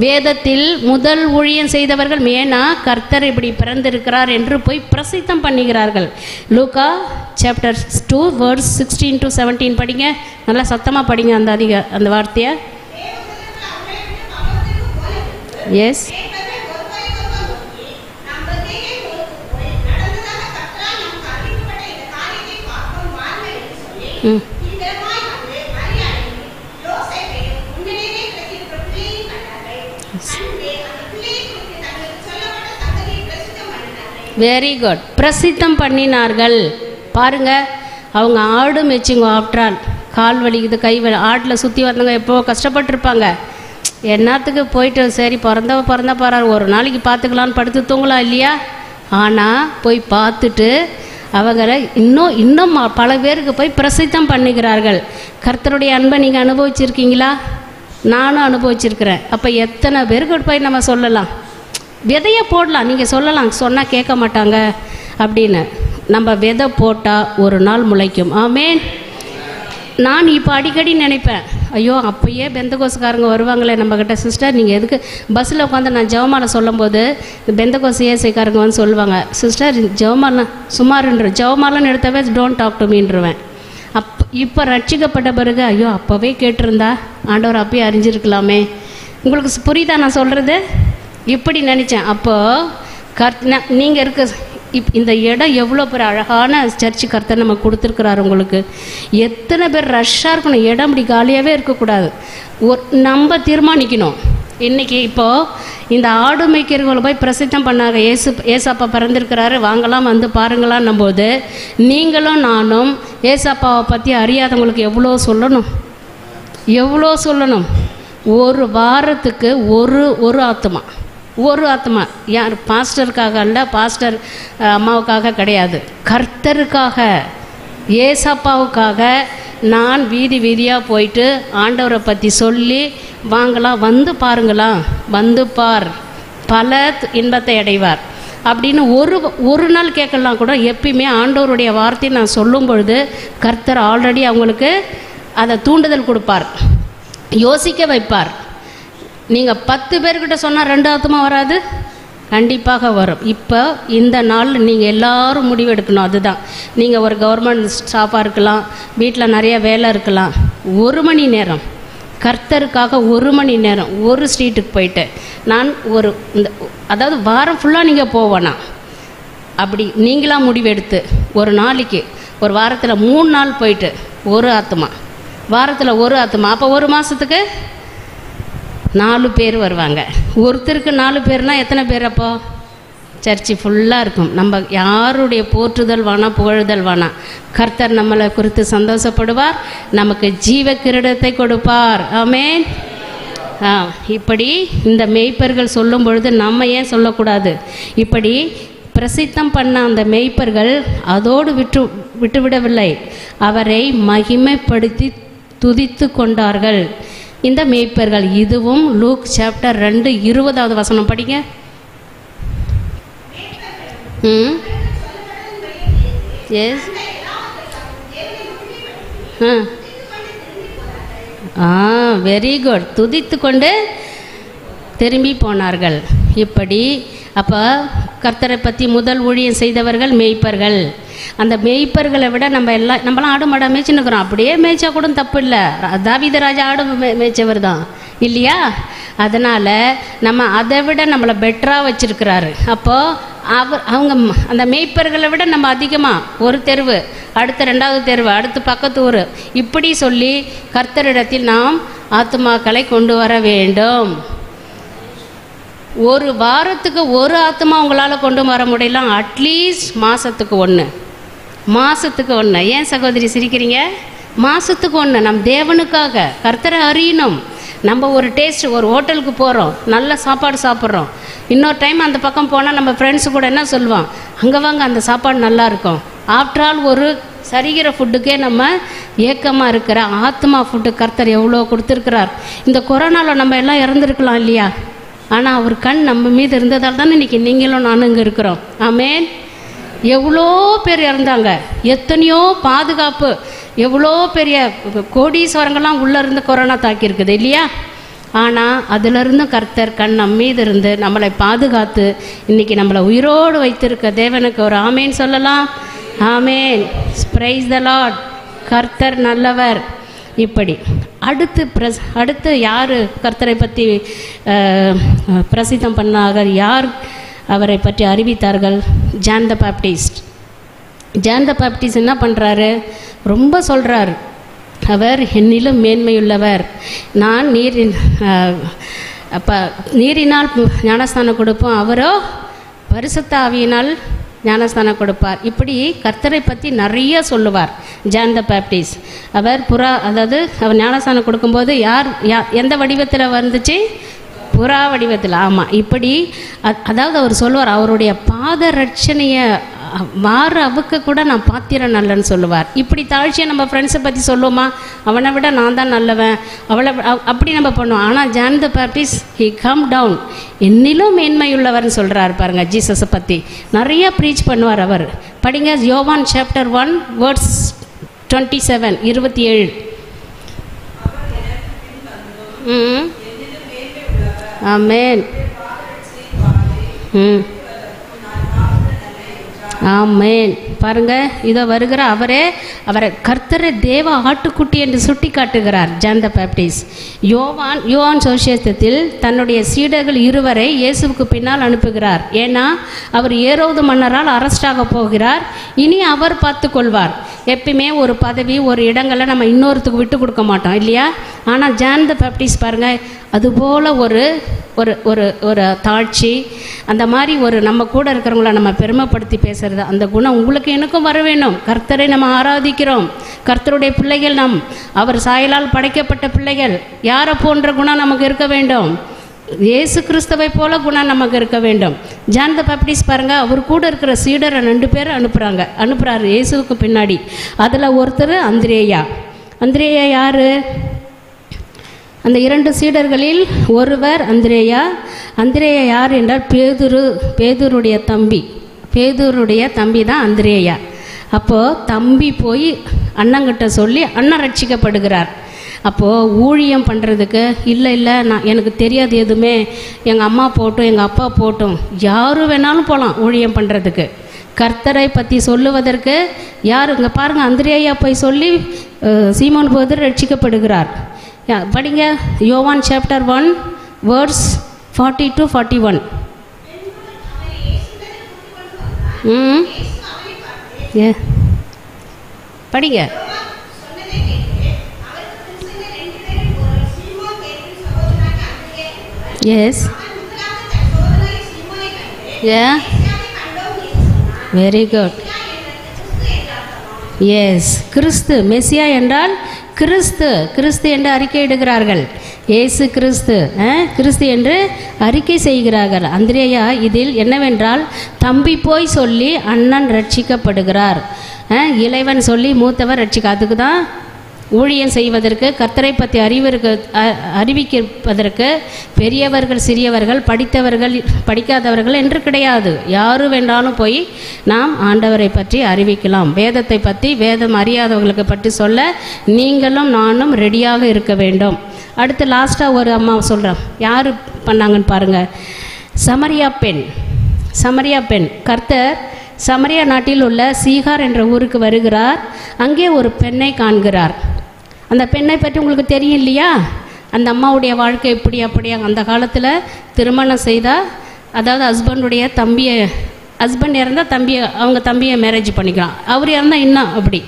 [SPEAKER 1] வேதத்தில் முதல் ஊழியம் செய்தவர்கள். ஏன்னா கர்த்தர் இப்படி பிறந்திருக்கிறார் என்று போய் பிரசித்தம் பண்ணுகிறார்கள். லூக்கா சாப்டர் 2 verse 16-17 படிங்க. நல்லா சத்தமாக படிங்க அந்த வார்த்தையை. Yes, very good. பிரசித்தம் பண்ணினார்கள். பாருங்க, அவங்க ஆடு மேய்ச்சிங்க. ஆஃப்டரால் கால் வலிக்குது, கை வலி, ஆட்டில் சுற்றி வந்தவங்க எப்போ கஷ்டப்பட்டுருப்பாங்க. என்னத்துக்கு போயிட்டு சரி பிறந்தா போகிறார், ஒரு நாளைக்கு பார்த்துக்கலான்னு படுத்து தூங்கலாம் இல்லையா? ஆனால் போய் பார்த்துட்டு அவங்களை இன்னும் பல பேருக்கு போய் பிரசித்தம் பண்ணுகிறார்கள். கர்த்தருடைய அன்பை நீங்கள் அனுபவிச்சிருக்கீங்களா? நானும் அனுபவிச்சிருக்கிறேன். அப்போ எத்தனை பேருக்கு போய் நம்ம சொல்லலாம்? விதையை போடலாம், நீங்கள் சொல்லலாம், சொன்னால் கேட்க மாட்டாங்க அப்படின்னு. நம்ம விதை போட்டால் ஒரு நாள் முளைக்கும். ஆமென். நான் இப்போ அடிக்கடி நினைப்பேன், ஐயோ அப்பயே பெந்தகோசுக்காரங்க வருவாங்களே நம்மக்கிட்ட, சிஸ்டர் நீங்கள் எதுக்கு பஸ்ஸில் உட்காந்து நான் ஜெபமாலை சொல்லும்போது பெந்தகோசு ஏசைக்காரங்க வந்து சொல்லுவாங்க, சிஸ்டர் ஜெபமாலை சுமாருன்ற ஜெபமாலைன்னு எடுத்தவே டோன்ட் டாக் டு மீன்றுவேன். இப்போ ரட்சிக்கப்பட்ட பிறகு ஐயோ அப்போவே கேட்டிருந்தா ஆண்டவர் அப்பயே அறிஞ்சிருக்கலாமே. உங்களுக்கு புரியுதா நான் சொல்கிறது? இப்படி நினச்சேன். அப்போது நீங்கள் இருக்க இந்த இடம் எவ்வளோ பேர் அழகான சர்ச்சு கர்த்தர் நம்ம கொடுத்துருக்குறாரு உங்களுக்கு. எத்தனை பேர் ரஷ்ஷாக இருக்கணும், இடம் இப்படி காலியாகவே இருக்கக்கூடாது. நம்ம தீர்மானிக்கணும். இன்றைக்கி இப்போது இந்த ஆடு மேய்க்கிறவங்களை போய் பிரசித்தம் பண்ணாங்க, ஏசப்பா பிறந்திருக்கிறாரு வாங்கலாம் வந்து பாருங்களான்னும் போது நீங்களும் நானும் ஏசப்பாவை பற்றி அறியாதவங்களுக்கு எவ்வளோ சொல்லணும். ஒரு வாரத்துக்கு ஒரு ஆத்மா யார்? பாஸ்டருக்காக அல்ல, பாஸ்டர் அம்மாவுக்காக கிடையாது, கர்த்தருக்காக ஏசப்பாவுக்காக நான் வீதியாக போயிட்டு ஆண்டவரை பற்றி சொல்லி வாங்கலாம், வந்து பாருங்களாம், வந்து பார், பல இன்பத்தை அடைவார் அப்படின்னு ஒரு நாள் கேட்கலாம் கூட. எப்பயுமே ஆண்டவருடைய வார்த்தையை நான் சொல்லும் பொழுது கர்த்தர் ஆல்ரெடி அவங்களுக்கு அதை தூண்டுதல் கொடுப்பார், யோசிக்க வைப்பார். நீங்கள் 10 பேர்கிட்ட சொன்னால் 2 ஆத்மா வராது, கண்டிப்பாக வரும். இப்போ இந்த நாள் நீங்கள் எல்லோரும் முடிவெடுக்கணும். அதுதான், நீங்கள் ஒரு கவர்மெண்ட் ஸ்டாஃபாக இருக்கலாம், வீட்டில் நிறைய வேலை இருக்கலாம், 1 மணி நேரம் கர்த்தருக்காக 1 மணி நேரம் ஒரு ஸ்ட்ரீட்டுக்கு போயிட்டு நான் அதாவது வாரம் ஃபுல்லாக நீங்கள் போவேண்ணா, அப்படி நீங்களாம் முடிவெடுத்து ஒரு நாளைக்கு ஒரு வாரத்தில் 3 நாள் போயிட்டு ஒரு ஆத்மா, வாரத்தில் ஒரு ஆத்மா, அப்போ ஒரு மாதத்துக்கு 4 பேர் வருவாங்க. ஒருத்தருக்கு 4 பேர்னால் எத்தனை பேர்? அப்போ சர்ச்சு ஃபுல்லாக இருக்கும். நம்ம யாருடைய போற்றுதல் வேணாம், புகழுதல் வேணாம். கர்த்தர் நம்மளை குறித்து சந்தோஷப்படுவார், நமக்கு ஜீவ கிரீடத்தை கொடுப்பார். ஆமென். இப்படி இந்த மேய்ப்பர்கள் சொல்லும் பொழுது நம்ம ஏன் சொல்லக்கூடாது? இப்படி பிரசித்தம் பண்ண அந்த மேய்ப்பர்கள் அதோடு விட்டுவிடவில்லை, அவரை மகிமைப்படுத்தி துதித்து கொண்டார்கள் இந்த மேய்ப்பர்கள். இதுவும் லூக் சாப்டர் 2:20 வசனம் படிங்க. Yes, very good. துதித்து கொண்டு திரும்பி போனார்கள். இப்படி அப்போ கர்த்தரை பற்றி முதல் ஊழியம் செய்தவர்கள் மேய்ப்பர்கள். அந்த மேய்ப்பர்களை விட நம்மளாம் ஆடு மாடாக மேய்ச்சின்னுக்கிறோம். அப்படியே மேய்ச்சா கூட தப்பு இல்லை. தாவீது ராஜா ஆடு மேய்ச்சவர் தான் இல்லையா? அதனால் நம்ம அதை விட நம்மளை பெட்டராக வச்சுருக்கிறாரு. அப்போது அவங்க அந்த மேய்ப்பர்களை விட நம்ம அதிகமாக ஒரு தெருவு, அடுத்த 2வது தெருவு, அடுத்து பக்கத்து ஊர், இப்படி சொல்லி கர்த்தரிடத்தில் நாம் ஆத்துமாக்களை கொண்டு வர வேண்டும். ஒரு வாரத்துக்கு ஒரு ஆத்மா உங்களால் கொண்டு வர முடியலாம், அட்லீஸ்ட் மாதத்துக்கு 1. மாதத்துக்கு 1. ஏன் சகோதரி சிரிக்கிறீங்க? மாதத்துக்கு 1 நம் தேவனுக்காக கர்த்தரை அறியணும். நம்ம ஒரு டேஸ்ட், ஒரு ஹோட்டலுக்கு போகிறோம், நல்ல சாப்பாடு சாப்பிட்றோம். இன்னொரு டைம் அந்த பக்கம் போனால் நம்ம ஃப்ரெண்ட்ஸு கூட என்ன சொல்லுவான், அங்கே வாங்க அந்த சாப்பாடு நல்லா இருக்கும். ஆஃப்டர் ஆல் ஒரு சரிகிற ஃபுட்டுக்கே நம்ம ஏக்கமாக இருக்கிற ஆத்மா ஃபுட்டு கர்த்தர் எவ்வளோ கொடுத்துருக்கிறார். இந்த கொரோனாவில் நம்ம எல்லாம் இறந்துருக்கலாம் இல்லையா? ஆனால் அவர் கண் நம்ம மீது இருந்ததால் தானே இன்றைக்கி நீங்களும் நானும் இங்கே இருக்கிறோம். ஆமென். எவ்வளோ பேர் இறந்தாங்க, எத்தனையோ பாதுகாப்பு, எவ்வளோ பெரிய கோடீஸ்வரங்கள்லாம் உள்ளே இருந்து கொரோனா தாக்கியிருக்குது இல்லையா? ஆனால் அதிலிருந்து கர்த்தர் கண் நம்ம மீது இருந்து நம்மளை பாதுகாத்து இன்றைக்கி நம்மளை உயிரோடு வைத்திருக்க தேவனுக்கு ஒரு ஆமேன் சொல்லலாம். ஆமேன். Praise the Lord. கர்த்தர் நல்லவர். இப்படி அடுத்து யார் கர்த்தரை பற்றி பிரசித்தம் பண்ணார்கள், யார் அவரை பற்றி அறிவித்தார்கள்? John the Baptist. John the Baptist என்ன பண்ணுறாரு? ரொம்ப சொல்கிறார், அவர் என்னிலும் மேன்மையுள்ளவர், நான் நீரினால் ஞானஸ்தானம் கொடுப்போம், அவரோ பரிசுத்த ஆவியினால் ஞானஸ்தானம் கொடுப்பார். இப்படி கர்த்தரை பற்றி நிறைய சொல்லுவார் ஜான் த பேப்டிஸ்ட். அவர் அதாவது அவர் ஞானஸ்தானம் கொடுக்கும்போது எந்த வடிவத்தில் வந்துச்சு? புறா வடிவத்தில். ஆமாம். இப்படி அதாவது அவர் சொல்லுவார், அவருடைய பாத ரட்சணையை மாறு அவுக்க கூட நான் பாத்திரம் நல்லன்னு சொல்லுவார். இப்படி தாழ்ச்சியை நம்ம ஃப்ரெண்ட்ஸை பற்றி சொல்லுவோமா? அவனை விட நான் தான் நல்லவன், அப்படி நம்ம பண்ணுவோம். ஆனால் John the Baptist he come down, என்னிலும் மேன்மையுள்ளவர்னு சொல்கிறார் பாருங்கள். ஜீசஸை பற்றி நிறைய ப்ரீச் பண்ணுவார் அவர். படிங்க யோவான் சாப்டர் 1 வேர்ட்ஸ் 27 27. ஆமென். ஆமென். பாருங்க, இதோ வருகிற அவரை கர்த்தரை தேவ ஆட்டுக்குட்டி என்று சுட்டி காட்டுகிறார் ஜான் த பேப்டிஸ்ட். யோவான் சுவிசேஷத்தில் தன்னுடைய சீடர்கள் 2 இயேசுவுக்கு பின்னால் அனுப்புகிறார். ஏன்னா அவர் ஏரோது மன்னரால் அரெஸ்டாக போகிறார். இனி அவர் பார்த்து கொள்வார். எப்பயுமே ஒரு பதவி, ஒரு இடங்களை நம்ம இன்னொருத்துக்கு விட்டு கொடுக்க மாட்டோம் இல்லையா? ஆனால் ஜான் த பேப்டிஸ்ட் பாருங்கள், அதுபோல் ஒரு ஒரு ஒரு ஒரு தாழ்ச்சி, அந்த மாதிரி ஒரு நம்ம கூட இருக்கிறவங்கள நம்ம பெருமைப்படுத்தி பேசுகிறது, அந்த குணம் உங்களுக்கு எனக்கும் வர வேணும். கர்த்தரை நம்ம ஆராதிக்கிறோம், கர்த்தருடைய பிள்ளைகள், அவர் சாயலால் படைக்கப்பட்ட பிள்ளைகள். யாரை போன்ற குணம் நமக்கு இருக்க வேண்டும்? இயேசு கிறிஸ்துவை போல குணம் நமக்கு இருக்க வேண்டும். ஜான் த பேப்டிஸ்ட் பாருங்கள், அவர் கூட இருக்கிற சீடரை 2 பேர் அனுப்புகிறாரு இயேசுவுக்கு பின்னாடி. அதில் ஒருத்தர் அந்திரேயா. அந்திரேயா யார்? அந்த 2 சீடர்களில் ஒருவர் அந்திரேயா. அந்திரேயா யார் என்றால் பேதுருடைய தம்பி தான் அந்திரேயா. அப்போது தம்பி போய் அண்ணங்கிட்ட சொல்லி அண்ணன் ரட்சிக்கப்படுகிறார். அப்போது ஊழியம் பண்ணுறதுக்கு இல்லை நான் எனக்கு தெரியாது எதுவுமே, எங்கள் அம்மா போட்டும் எங்கள் அப்பா போட்டும், யார் வேணாலும் போகலாம் ஊழியம் பண்ணுறதுக்கு. கர்த்தரை பற்றி சொல்லுவதற்கு யார்? இங்கே பாருங்கள், அந்திரேயா போய் சொல்லி சீமோன் பேதுரு ரட்சிக்கப்படுகிறார். படிங்க. யோவான் சாப்டர் 1 வேர்ஸ் 40 to 41. படிங்க. Yes, very good. எஸ், கிறிஸ்து மெசியா என்றால் கிறிஸ்து, கிறிஸ்து என்று அறிக்கையிடுகிறார்கள். இயேசு கிறிஸ்து, கிறிஸ்து என்று அறிக்கை செய்கிறார்கள். அந்திரேயா இதில் என்னவென்றால், தம்பி போய் சொல்லி அண்ணன் ரட்சிக்கப்படுகிறார், இளைவன் சொல்லி மூத்தவர் ரட்சிக்க. அதுக்கு தான் ஊழியம் செய்வதற்கு, கர்த்தரை பற்றி அறிவிப்பதற்கு பெரியவர்கள் சிறியவர்கள், படித்தவர்கள் படிக்காதவர்கள் என்று கிடையாது. யாரு வேண்டாலும் போய் நாம் ஆண்டவரை பற்றி அறிவிக்கலாம். வேதத்தை பற்றி, வேதம் அறியாதவர்களுக்கு பற்றி சொல்ல நீங்களும் நானும் ரெடியாக இருக்க வேண்டும். அடுத்து லாஸ்ட்டாக ஒரு அம்மா சொல்கிறேன், யார் பண்ணாங்கன்னு பாருங்கள். சமரியா பெண். சமரியா பெண். கர்த்தர் சமரியா நாட்டில் உள்ள சீகார் என்ற ஊருக்கு வருகிறார். அங்கே ஒரு பெண்ணை காண்கிறார். அந்த பெண்ணை பற்றி உங்களுக்கு தெரியும் இல்லையா? அந்த அம்மாவுடைய வாழ்க்கை இப்படி அப்படியா. அந்த காலத்தில் திருமணம் செய்தால், அதாவது ஹஸ்பண்ட் இறந்தால் அவங்க தம்பியை மேரேஜ் பண்ணிக்கலாம். அவர் இறந்தால் இன்னும் அப்படி.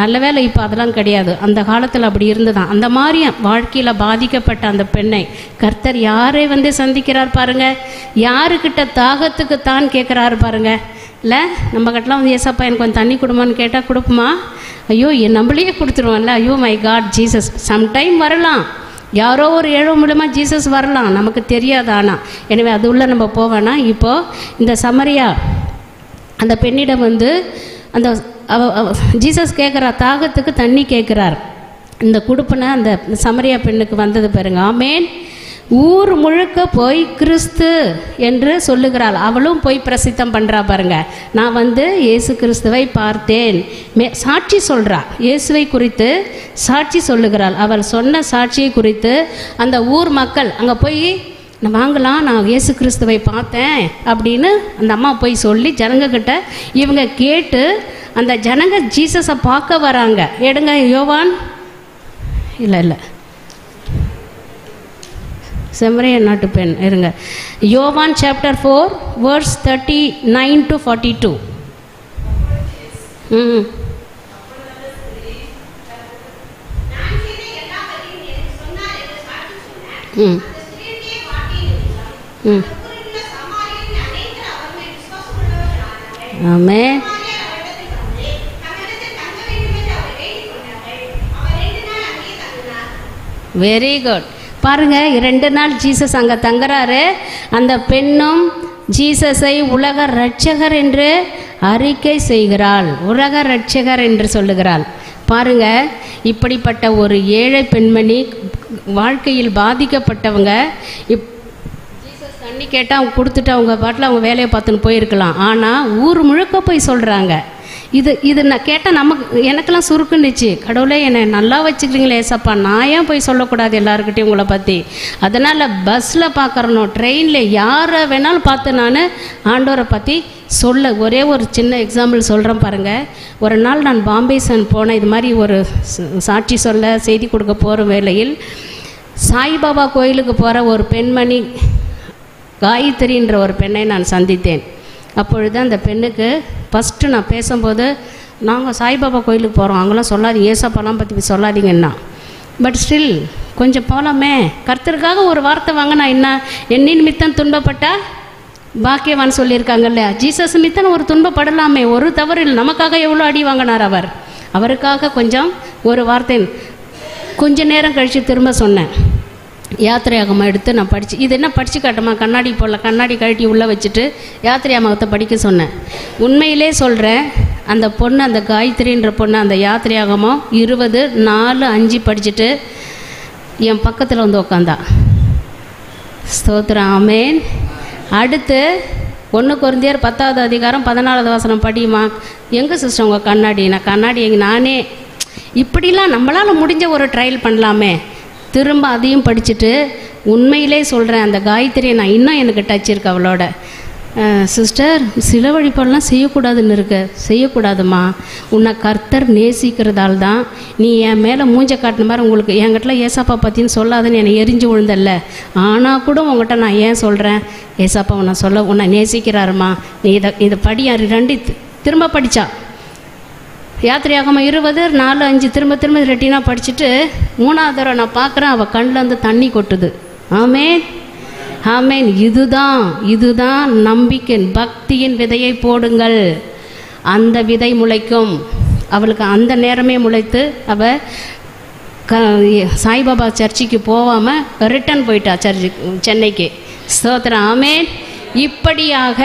[SPEAKER 1] நல்ல வேலை இப்போ அதெல்லாம் கிடையாது. அந்த காலத்தில் அப்படி இருந்துதான். அந்த மாதிரி வாழ்க்கையில் பாதிக்கப்பட்ட அந்த பெண்ணை கர்த்தர் யாரை வந்து சந்திக்கிறார் பாருங்கள். யாருக்கிட்ட தாகத்துக்கு தான் கேட்குறாரு பாருங்கள். இல்லை, நம்ம கிட்டலாம் வந்து ஏசப்பா எனக்கு கொஞ்சம் தண்ணி கொடுமான்னு கேட்டால் கொடுக்குமா? ஐயோ, நம்மளையே கொடுத்துருவோம்ல. ஐயோ மை காட், ஜீசஸ் சம்டைம் வரலாம், யாரோ ஒரு ஏழோ மூலமாக ஜீசஸ் வரலாம், நமக்கு தெரியாது. ஆனால் எனவே அது உள்ள நம்ம போவேன்னா, இப்போது இந்த சமரியா அந்த பெண்ணிடம் வந்து அந்த ஜீசஸ் கேட்குறா, தாகத்துக்கு தண்ணி கேட்குறார். இந்த குடுப்பின அந்த சமரியா பெண்ணுக்கு வந்தது பாருங்க. ஆமேன். ஊர் முழுக்க போய் கிறிஸ்து என்று சொல்லுகிறாள். அவளும் போய் பிரசித்தம் பண்ணுறா பாருங்க. நான் வந்து இயேசு கிறிஸ்துவை பார்த்தேன், சாட்சி சொல்கிறா. இயேசுவை குறித்து சாட்சி சொல்லுகிறாள். அவள் சொன்ன சாட்சியை குறித்து அந்த ஊர் மக்கள் அங்கே போய் வாங்கலாம், நான் இயேசு கிறிஸ்துவை பார்த்தேன் அப்படின்னு அந்த அம்மா போய் சொல்லி ஜனங்கக்கிட்ட இவங்க கேட்டு அந்த ஜனங்க ஜீசஸை பார்க்க வராங்க. எடுங்க யோவான், இல்லை செமரியா நாட்டு பெண் இருங்க. யோவான் சாப்டர் 4 வேர்ஸ் 39 to 42. ஆமென். Very good. பாருங்க, 2 நாள் ஜீசஸ் அங்கே தங்குறாரு. அந்த பெண்ணும் ஜீசஸை உலக இரட்சகர் என்று அறிக்கை செய்கிறாள், உலக இரட்சகர் என்று சொல்லுகிறாள். பாருங்க, இப்படிப்பட்ட ஒரு ஏழை பெண்மணி வாழ்க்கையில் பாதிக்கப்பட்டவங்க ஜீசஸ் தண்ணி கேட்டால் அவங்க கொடுத்துட்டு அவங்க பாட்டில் அவங்க வேலையை பார்த்துன்னு போயிருக்கலாம். ஆனால் ஊர் முழுக்க போய் சொல்கிறாங்க. இது நான் கேட்டால் எனக்கெல்லாம் சுருக்குன்னுச்சு. கடவுளே, என்னை நல்லா வச்சுக்கிறீங்களே ஏசப்பா, நான் ஏன் போய் சொல்லக்கூடாது எல்லாருக்கிட்டையும் உங்களை பற்றி? அதனால் பஸ்ஸில் பார்க்குறனோ ட்ரெயினில் யாரை வேணாலும் பார்த்து நான் ஆண்டவரை பற்றி சொல்ல. ஒரே ஒரு சின்ன எக்ஸாம்பிள் சொல்கிறேன் பாருங்கள். ஒரு நாள் நான் பாம்பே போனேன். இது மாதிரி ஒரு சாட்சி சொல்ல செய்தி கொடுக்க போகிற வேளையில் சாய்பாபா கோயிலுக்கு போகிற ஒரு பெண்மணி காயத்ரின்ற ஒரு பெண்ணை நான் சந்தித்தேன். அப்பொழுது அந்த பெண்ணுக்கு ஃபஸ்ட்டு நான் பேசும்போது, நாங்கள் சாய்பாபா கோயிலுக்கு போகிறோம், அங்கெல்லாம் சொல்லாதீங்க, ஏசப்பாலாம் பற்றி சொல்லாதீங்கன்னா. பட் ஸ்டில் கொஞ்சம் போகலாமே, கர்த்தருக்காக ஒரு வார்த்தை வாங்கினா என்ன? என்னின் நிமித்தம் துன்பப்பட்டா பாக்கியவான் சொல்லியிருக்காங்கல்ல, ஜீசஸ் நிமித்தம் ஒரு துன்பப்படலாமே, ஒரு தவறு இல்லை. நமக்காக எவ்வளோ அடி வாங்கினார் அவர். அவருக்காக கொஞ்சம் ஒரு வார்த்தை. கொஞ்ச நேரம் கழித்து திரும்ப சொன்னேன். யாத்திரையாகமாக எடுத்து நான் படித்து, இது என்ன படித்து காட்டுமா, கண்ணாடி போடல, கண்ணாடி கழட்டி உள்ளே வச்சுட்டு யாத்திரையாகத்தை படிக்க சொன்னேன். உண்மையிலே சொல்கிறேன், அந்த பொண்ணு, அந்த காயத்ரின்ற பொண்ணு அந்த யாத்திரையாகமோ 20:4-5 படிச்சுட்டு என் பக்கத்தில் வந்து உட்காந்தா. ஸ்தோத்திரம், ஆமென். அடுத்து 1 கொரிந்தியர் 10வது அதிகாரம் 14வது வசனம் படியுமா. எங்கே சிஸ்டர் உங்கள் கண்ணாடி? நான் கண்ணாடி நானே இப்படிலாம் நம்மளால் முடிஞ்ச ஒரு ட்ரையல் பண்ணலாமே. திரும்ப அதையும் படிச்சுட்டு உண்மையிலே சொல்கிறேன், அந்த காயத்ரியை நான் இன்னும் எனக்கு டச் இருக்கு அவளோட. சிஸ்டர் சில வழிபாடெலாம் செய்யக்கூடாதுன்னு இருக்க. செய்யக்கூடாதுமா, உன்னை கர்த்தர் நேசிக்கிறதால் தான் நீ என் மேலே மூஞ்ச காட்டின மாதிரி உங்களுக்கு என்கிட்ட ஏசாப்பா பற்றின்னு சொல்லாதுன்னு என்னை எரிஞ்சு விழுந்தல்ல. ஆனால் கூட உங்கள்கிட்ட நான் ஏன் சொல்கிறேன், ஏசாப்பா உன்னை நேசிக்கிறாருமா, நீ இதை படி. 2 திரும்ப படித்தா யாத்திரையாகம 20:4-5 திரும்ப ரெட்டினா படிச்சுட்டு 3ஆவது தடவை நான் பார்க்குறேன், அவள் கண்ணில் இருந்து தண்ணி கொட்டுது. ஆமேன் ஆமேன். இதுதான் நம்பிக்கை. பக்தியின் விதையை போடுங்கள், அந்த விதை முளைக்கும். அவளுக்கு அந்த நேரமே முளைத்து அவள் சாய்பாபா சர்ச்சுக்கு போகாமல் ரிட்டன் போயிட்டா சென்னைக்கு. ஸ்தோத்திரம். ஆமேன். இப்படியாக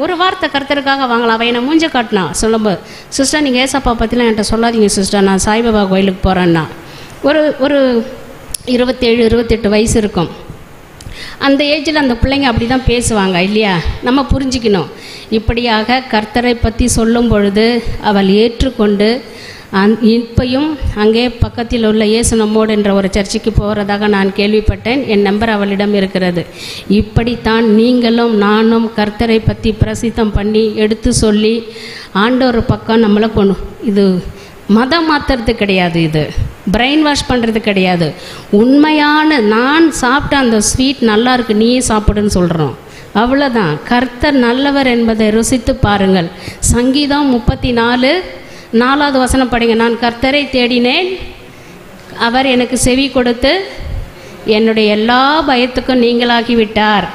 [SPEAKER 1] ஒரு வார்த்தை கர்த்தருக்காக வாங்கலாம். அவள் என்னை மூஞ்ச காட்டினா சொல்லும்போது, சிஸ்டர் நீங்கள் ஏசப்பா பற்றிலாம் என்கிட்ட சொல்லாதீங்க சிஸ்டர், நான் சாய்பாபா கோயிலுக்கு போகிறேன்னா. ஒரு 27-28 வயசு இருக்கும். அந்த ஏஜில் அந்த பிள்ளைங்க அப்படி தான் பேசுவாங்க இல்லையா? நம்ம புரிஞ்சுக்கணும். இப்படியாக கர்த்தரை பற்றி சொல்லும் பொழுது அவள் ஏற்றுக்கொண்டு இப்பையும் அங்கே பக்கத்தில் உள்ள இயேசு நம்மோடு என்ற ஒரு சர்ச்சுக்கு போகிறதாக நான் கேள்விப்பட்டேன். என் நம்பர் அவளிடம் இருக்கிறது. இப்படித்தான் நீங்களும் நானும் கர்த்தரை பற்றி பிரசித்தம் பண்ணி எடுத்து சொல்லி ஆண்டவர் பக்கம் நம்மளை இது மதம் மாற்றுறது கிடையாது, இது பிரெயின் வாஷ் பண்ணுறது கிடையாது. உண்மையான நான் சாப்பிட்ட அந்த ஸ்வீட் நல்லா இருக்கு, நீயே சாப்பிடுன்னு சொல்கிறோம், அவ்வளோதான். கர்த்தர் நல்லவர் என்பதை ருசித்து பாருங்கள். சங்கீதம் 34:4 வசனம் படிங்க. நான் கர்த்தரை தேடினேன், அவர் எனக்கு செவி கொடுத்து என்னுடைய எல்லா பயத்துக்கும் நீங்களாகி விட்டார்.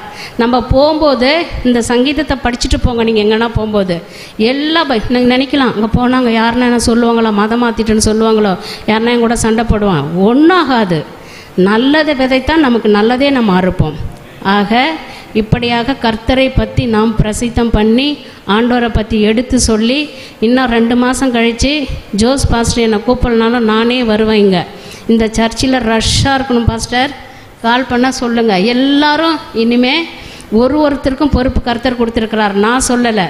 [SPEAKER 1] நம்ம போகும்போது இந்த சங்கீதத்தை படிச்சுட்டு போங்க. நீங்கள் எங்கன்னா போகும்போது எல்லா நீங்கள் நினைக்கலாம், அங்கே போனாங்க யாருன்னா என்ன சொல்லுவாங்களோ, மதம் மாற்றிட்டுன்னு சொல்லுவாங்களோ, யாருன்னா என் கூட சண்டை போடுவான். ஒன்றாகாது. நல்லதை விதைத்தான் நமக்கு நல்லதே நம்ம அறுப்போம். ஆக இப்படியாக கர்த்தரை பற்றி நாம் பிரசித்தம் பண்ணி ஆண்டவரை பற்றி எடுத்து சொல்லி இன்னும் 2 மாதம் கழித்து ஜோஸ் பாஸ்டர் என்னை கூப்பிடனாலும் நானே வருவேங்க. இந்த சர்ச்சில் ரஷ்ஷாக இருக்கணும் பாஸ்டர், கால் பண்ணால் சொல்லுங்கள். எல்லாரும் இனிமேல் ஒருத்தருக்கும் பொறுப்பு கர்த்தர் கொடுத்துருக்கிறார். நான் சொல்லலை,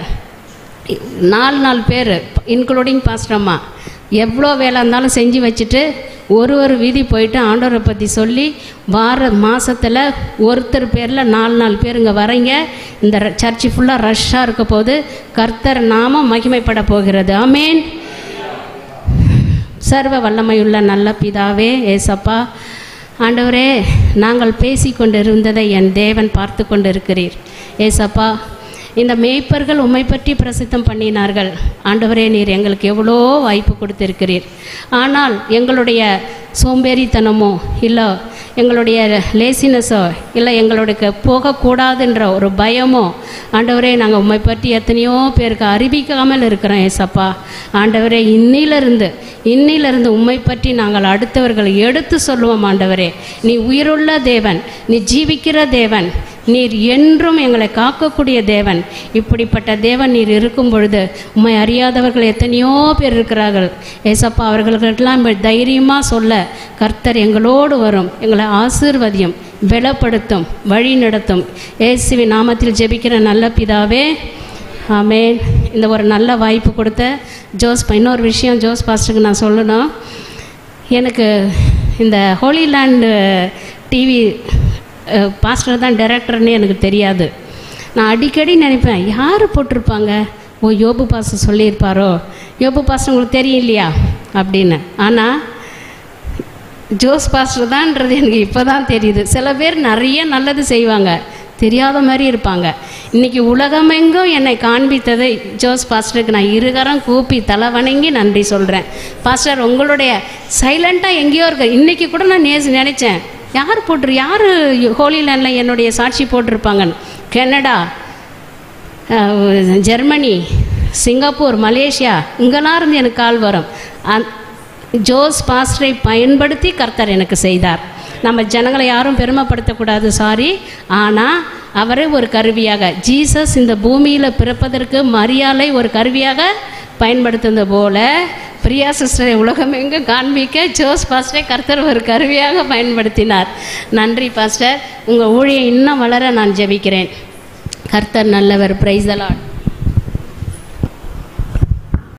[SPEAKER 1] 4 பேர் இன்க்ளூடிங் பாஸ்டர் அம்மா எவ்வளோ வேலை இருந்தாலும் செஞ்சு வச்சுட்டு ஒரு வீதி போயிட்டு ஆண்டவரை பற்றி சொல்லி மாதத்தில் ஒருத்தர் பேரில் 4 பேர் இங்கே வரீங்க. இந்த சர்ச்சு ஃபுல்லாக ரஷ்ஷாக இருக்க போது கர்த்தர் நாமம் மகிமைப்பட போகிறது. ஆமேன். சர்வ வல்லமையுள்ள நல்ல பிதாவே ஏசப்பா, ஆண்டவரே, நாங்கள் பேசி கொண்டிருந்ததை என் தேவன் பார்த்து கொண்டு இருக்கிறீர் ஏசப்பா. இந்த மேய்ப்பர்கள் உம்மை பற்றி பிரசித்தம் பண்ணினார்கள். ஆண்டவரே, நீர் எங்களுக்கு எவ்வளோ வாய்ப்பு கொடுத்திருக்கிறீர். ஆனால் எங்களுடைய சோம்பேறித்தனமோ இல்லை எங்களுடைய லேசினஸோ இல்லை எங்களுடைய போகக்கூடாதுன்ற ஒரு பயமோ, ஆண்டவரே, நாங்கள் உம்மை பற்றி எத்தனையோ பேருக்கு அறிவிக்காமல் இருக்கிறோம் ஏசப்பா. ஆண்டவரே, இன்னிலிருந்து உம்மை பற்றி நாங்கள் அடுத்தவர்களை எடுத்து சொல்லுவோம். ஆண்டவரே, நீ உயிருள்ள தேவன், நீ ஜீவிக்கிற தேவன், நீர் என்றும் எங்களை காக்கக்கூடிய தேவன். இப்படிப்பட்ட தேவன் நீர் இருக்கும் பொழுது உம்மை அறியாதவர்கள் எத்தனையோ பேர் இருக்கிறார்கள் ஏசப்பா. அவர்களுக்கெல்லாம் தைரியமாக சொல்ல கர்த்தர் எங்களோடு வரும், எங்களை ஆசீர்வதியும், பலப்படுத்தும், வழி நடத்தும். இயேசுவின் நாமத்தில் ஜெபிக்கிற நல்ல பிதாவே, ஆமென். இந்த ஒரு நல்ல வாய்ப்பு கொடுத்த இன்னொரு விஷயம் ஜோஸ் பாஸ்டருக்கு நான் சொல்லணும். எனக்கு இந்த ஹோலி லேண்ட் டிவி பாஸ்டர் தான் டைரக்டர்னு எனக்கு தெரியாது. நான் அடிக்கடி நினைப்பேன், யார் போட்டிருப்பாங்க? யோபு பாஸ்டர் சொல்லியிருப்பாரோ, யோபு பாஸ்டர் உங்களுக்கு தெரியும் இல்லையா அப்படின்னு. ஆனால் ஜோஸ் பாஸ்டர் தான்ன்றது எனக்கு இப்போ தான் தெரியுது. சில பேர் நிறைய நல்லது செய்வாங்க, தெரியாத மாதிரி இருப்பாங்க. இன்றைக்கி உலகமெங்கும் என்னை காண்பித்தது ஜோஸ் பாஸ்டருக்கு நான் இருகரம் கூப்பி தலை வணங்கி நன்றி சொல்கிறேன். பாஸ்டர், உங்களுடைய சைலண்ட்டாக எங்கேயோ இருக்க. இன்றைக்கி கூட நான் நினச்சேன், யார் ஹோலி லேண்டில் என்னுடைய சாட்சி போட்டிருப்பாங்கன்னு. கனடா, ஜெர்மனி, சிங்கப்பூர், மலேசியா, இங்கெல்லாம் இருந்து எனக்கு கால் வரும். ஜோஸ் பாஸ்டரை பயன்படுத்தி கர்த்தர் எனக்கு செய்தார். நம்ம ஜனங்களை யாரும் பெருமைப்படுத்தக்கூடாது, சாரி. ஆனால் அவரை ஒரு கருவியாக, ஜீசஸ் இந்த பூமியில் பிறப்பதற்கு மரியாதை ஒரு கருவியாக பயன்படுத்துவது போல பிரியா சிஸ்டரை உலகமெங்கும் காண்பிக்க ஜோஸ் பாஸ்டரை கர்த்தர் ஒரு கருவியாக பயன்படுத்தினார். நன்றி பாஸ்டர். உங்கள் ஊழியம் இன்னும் வளர நான் ஜெபிக்கிறேன். கர்த்தர் நல்லவர். Price the Lord.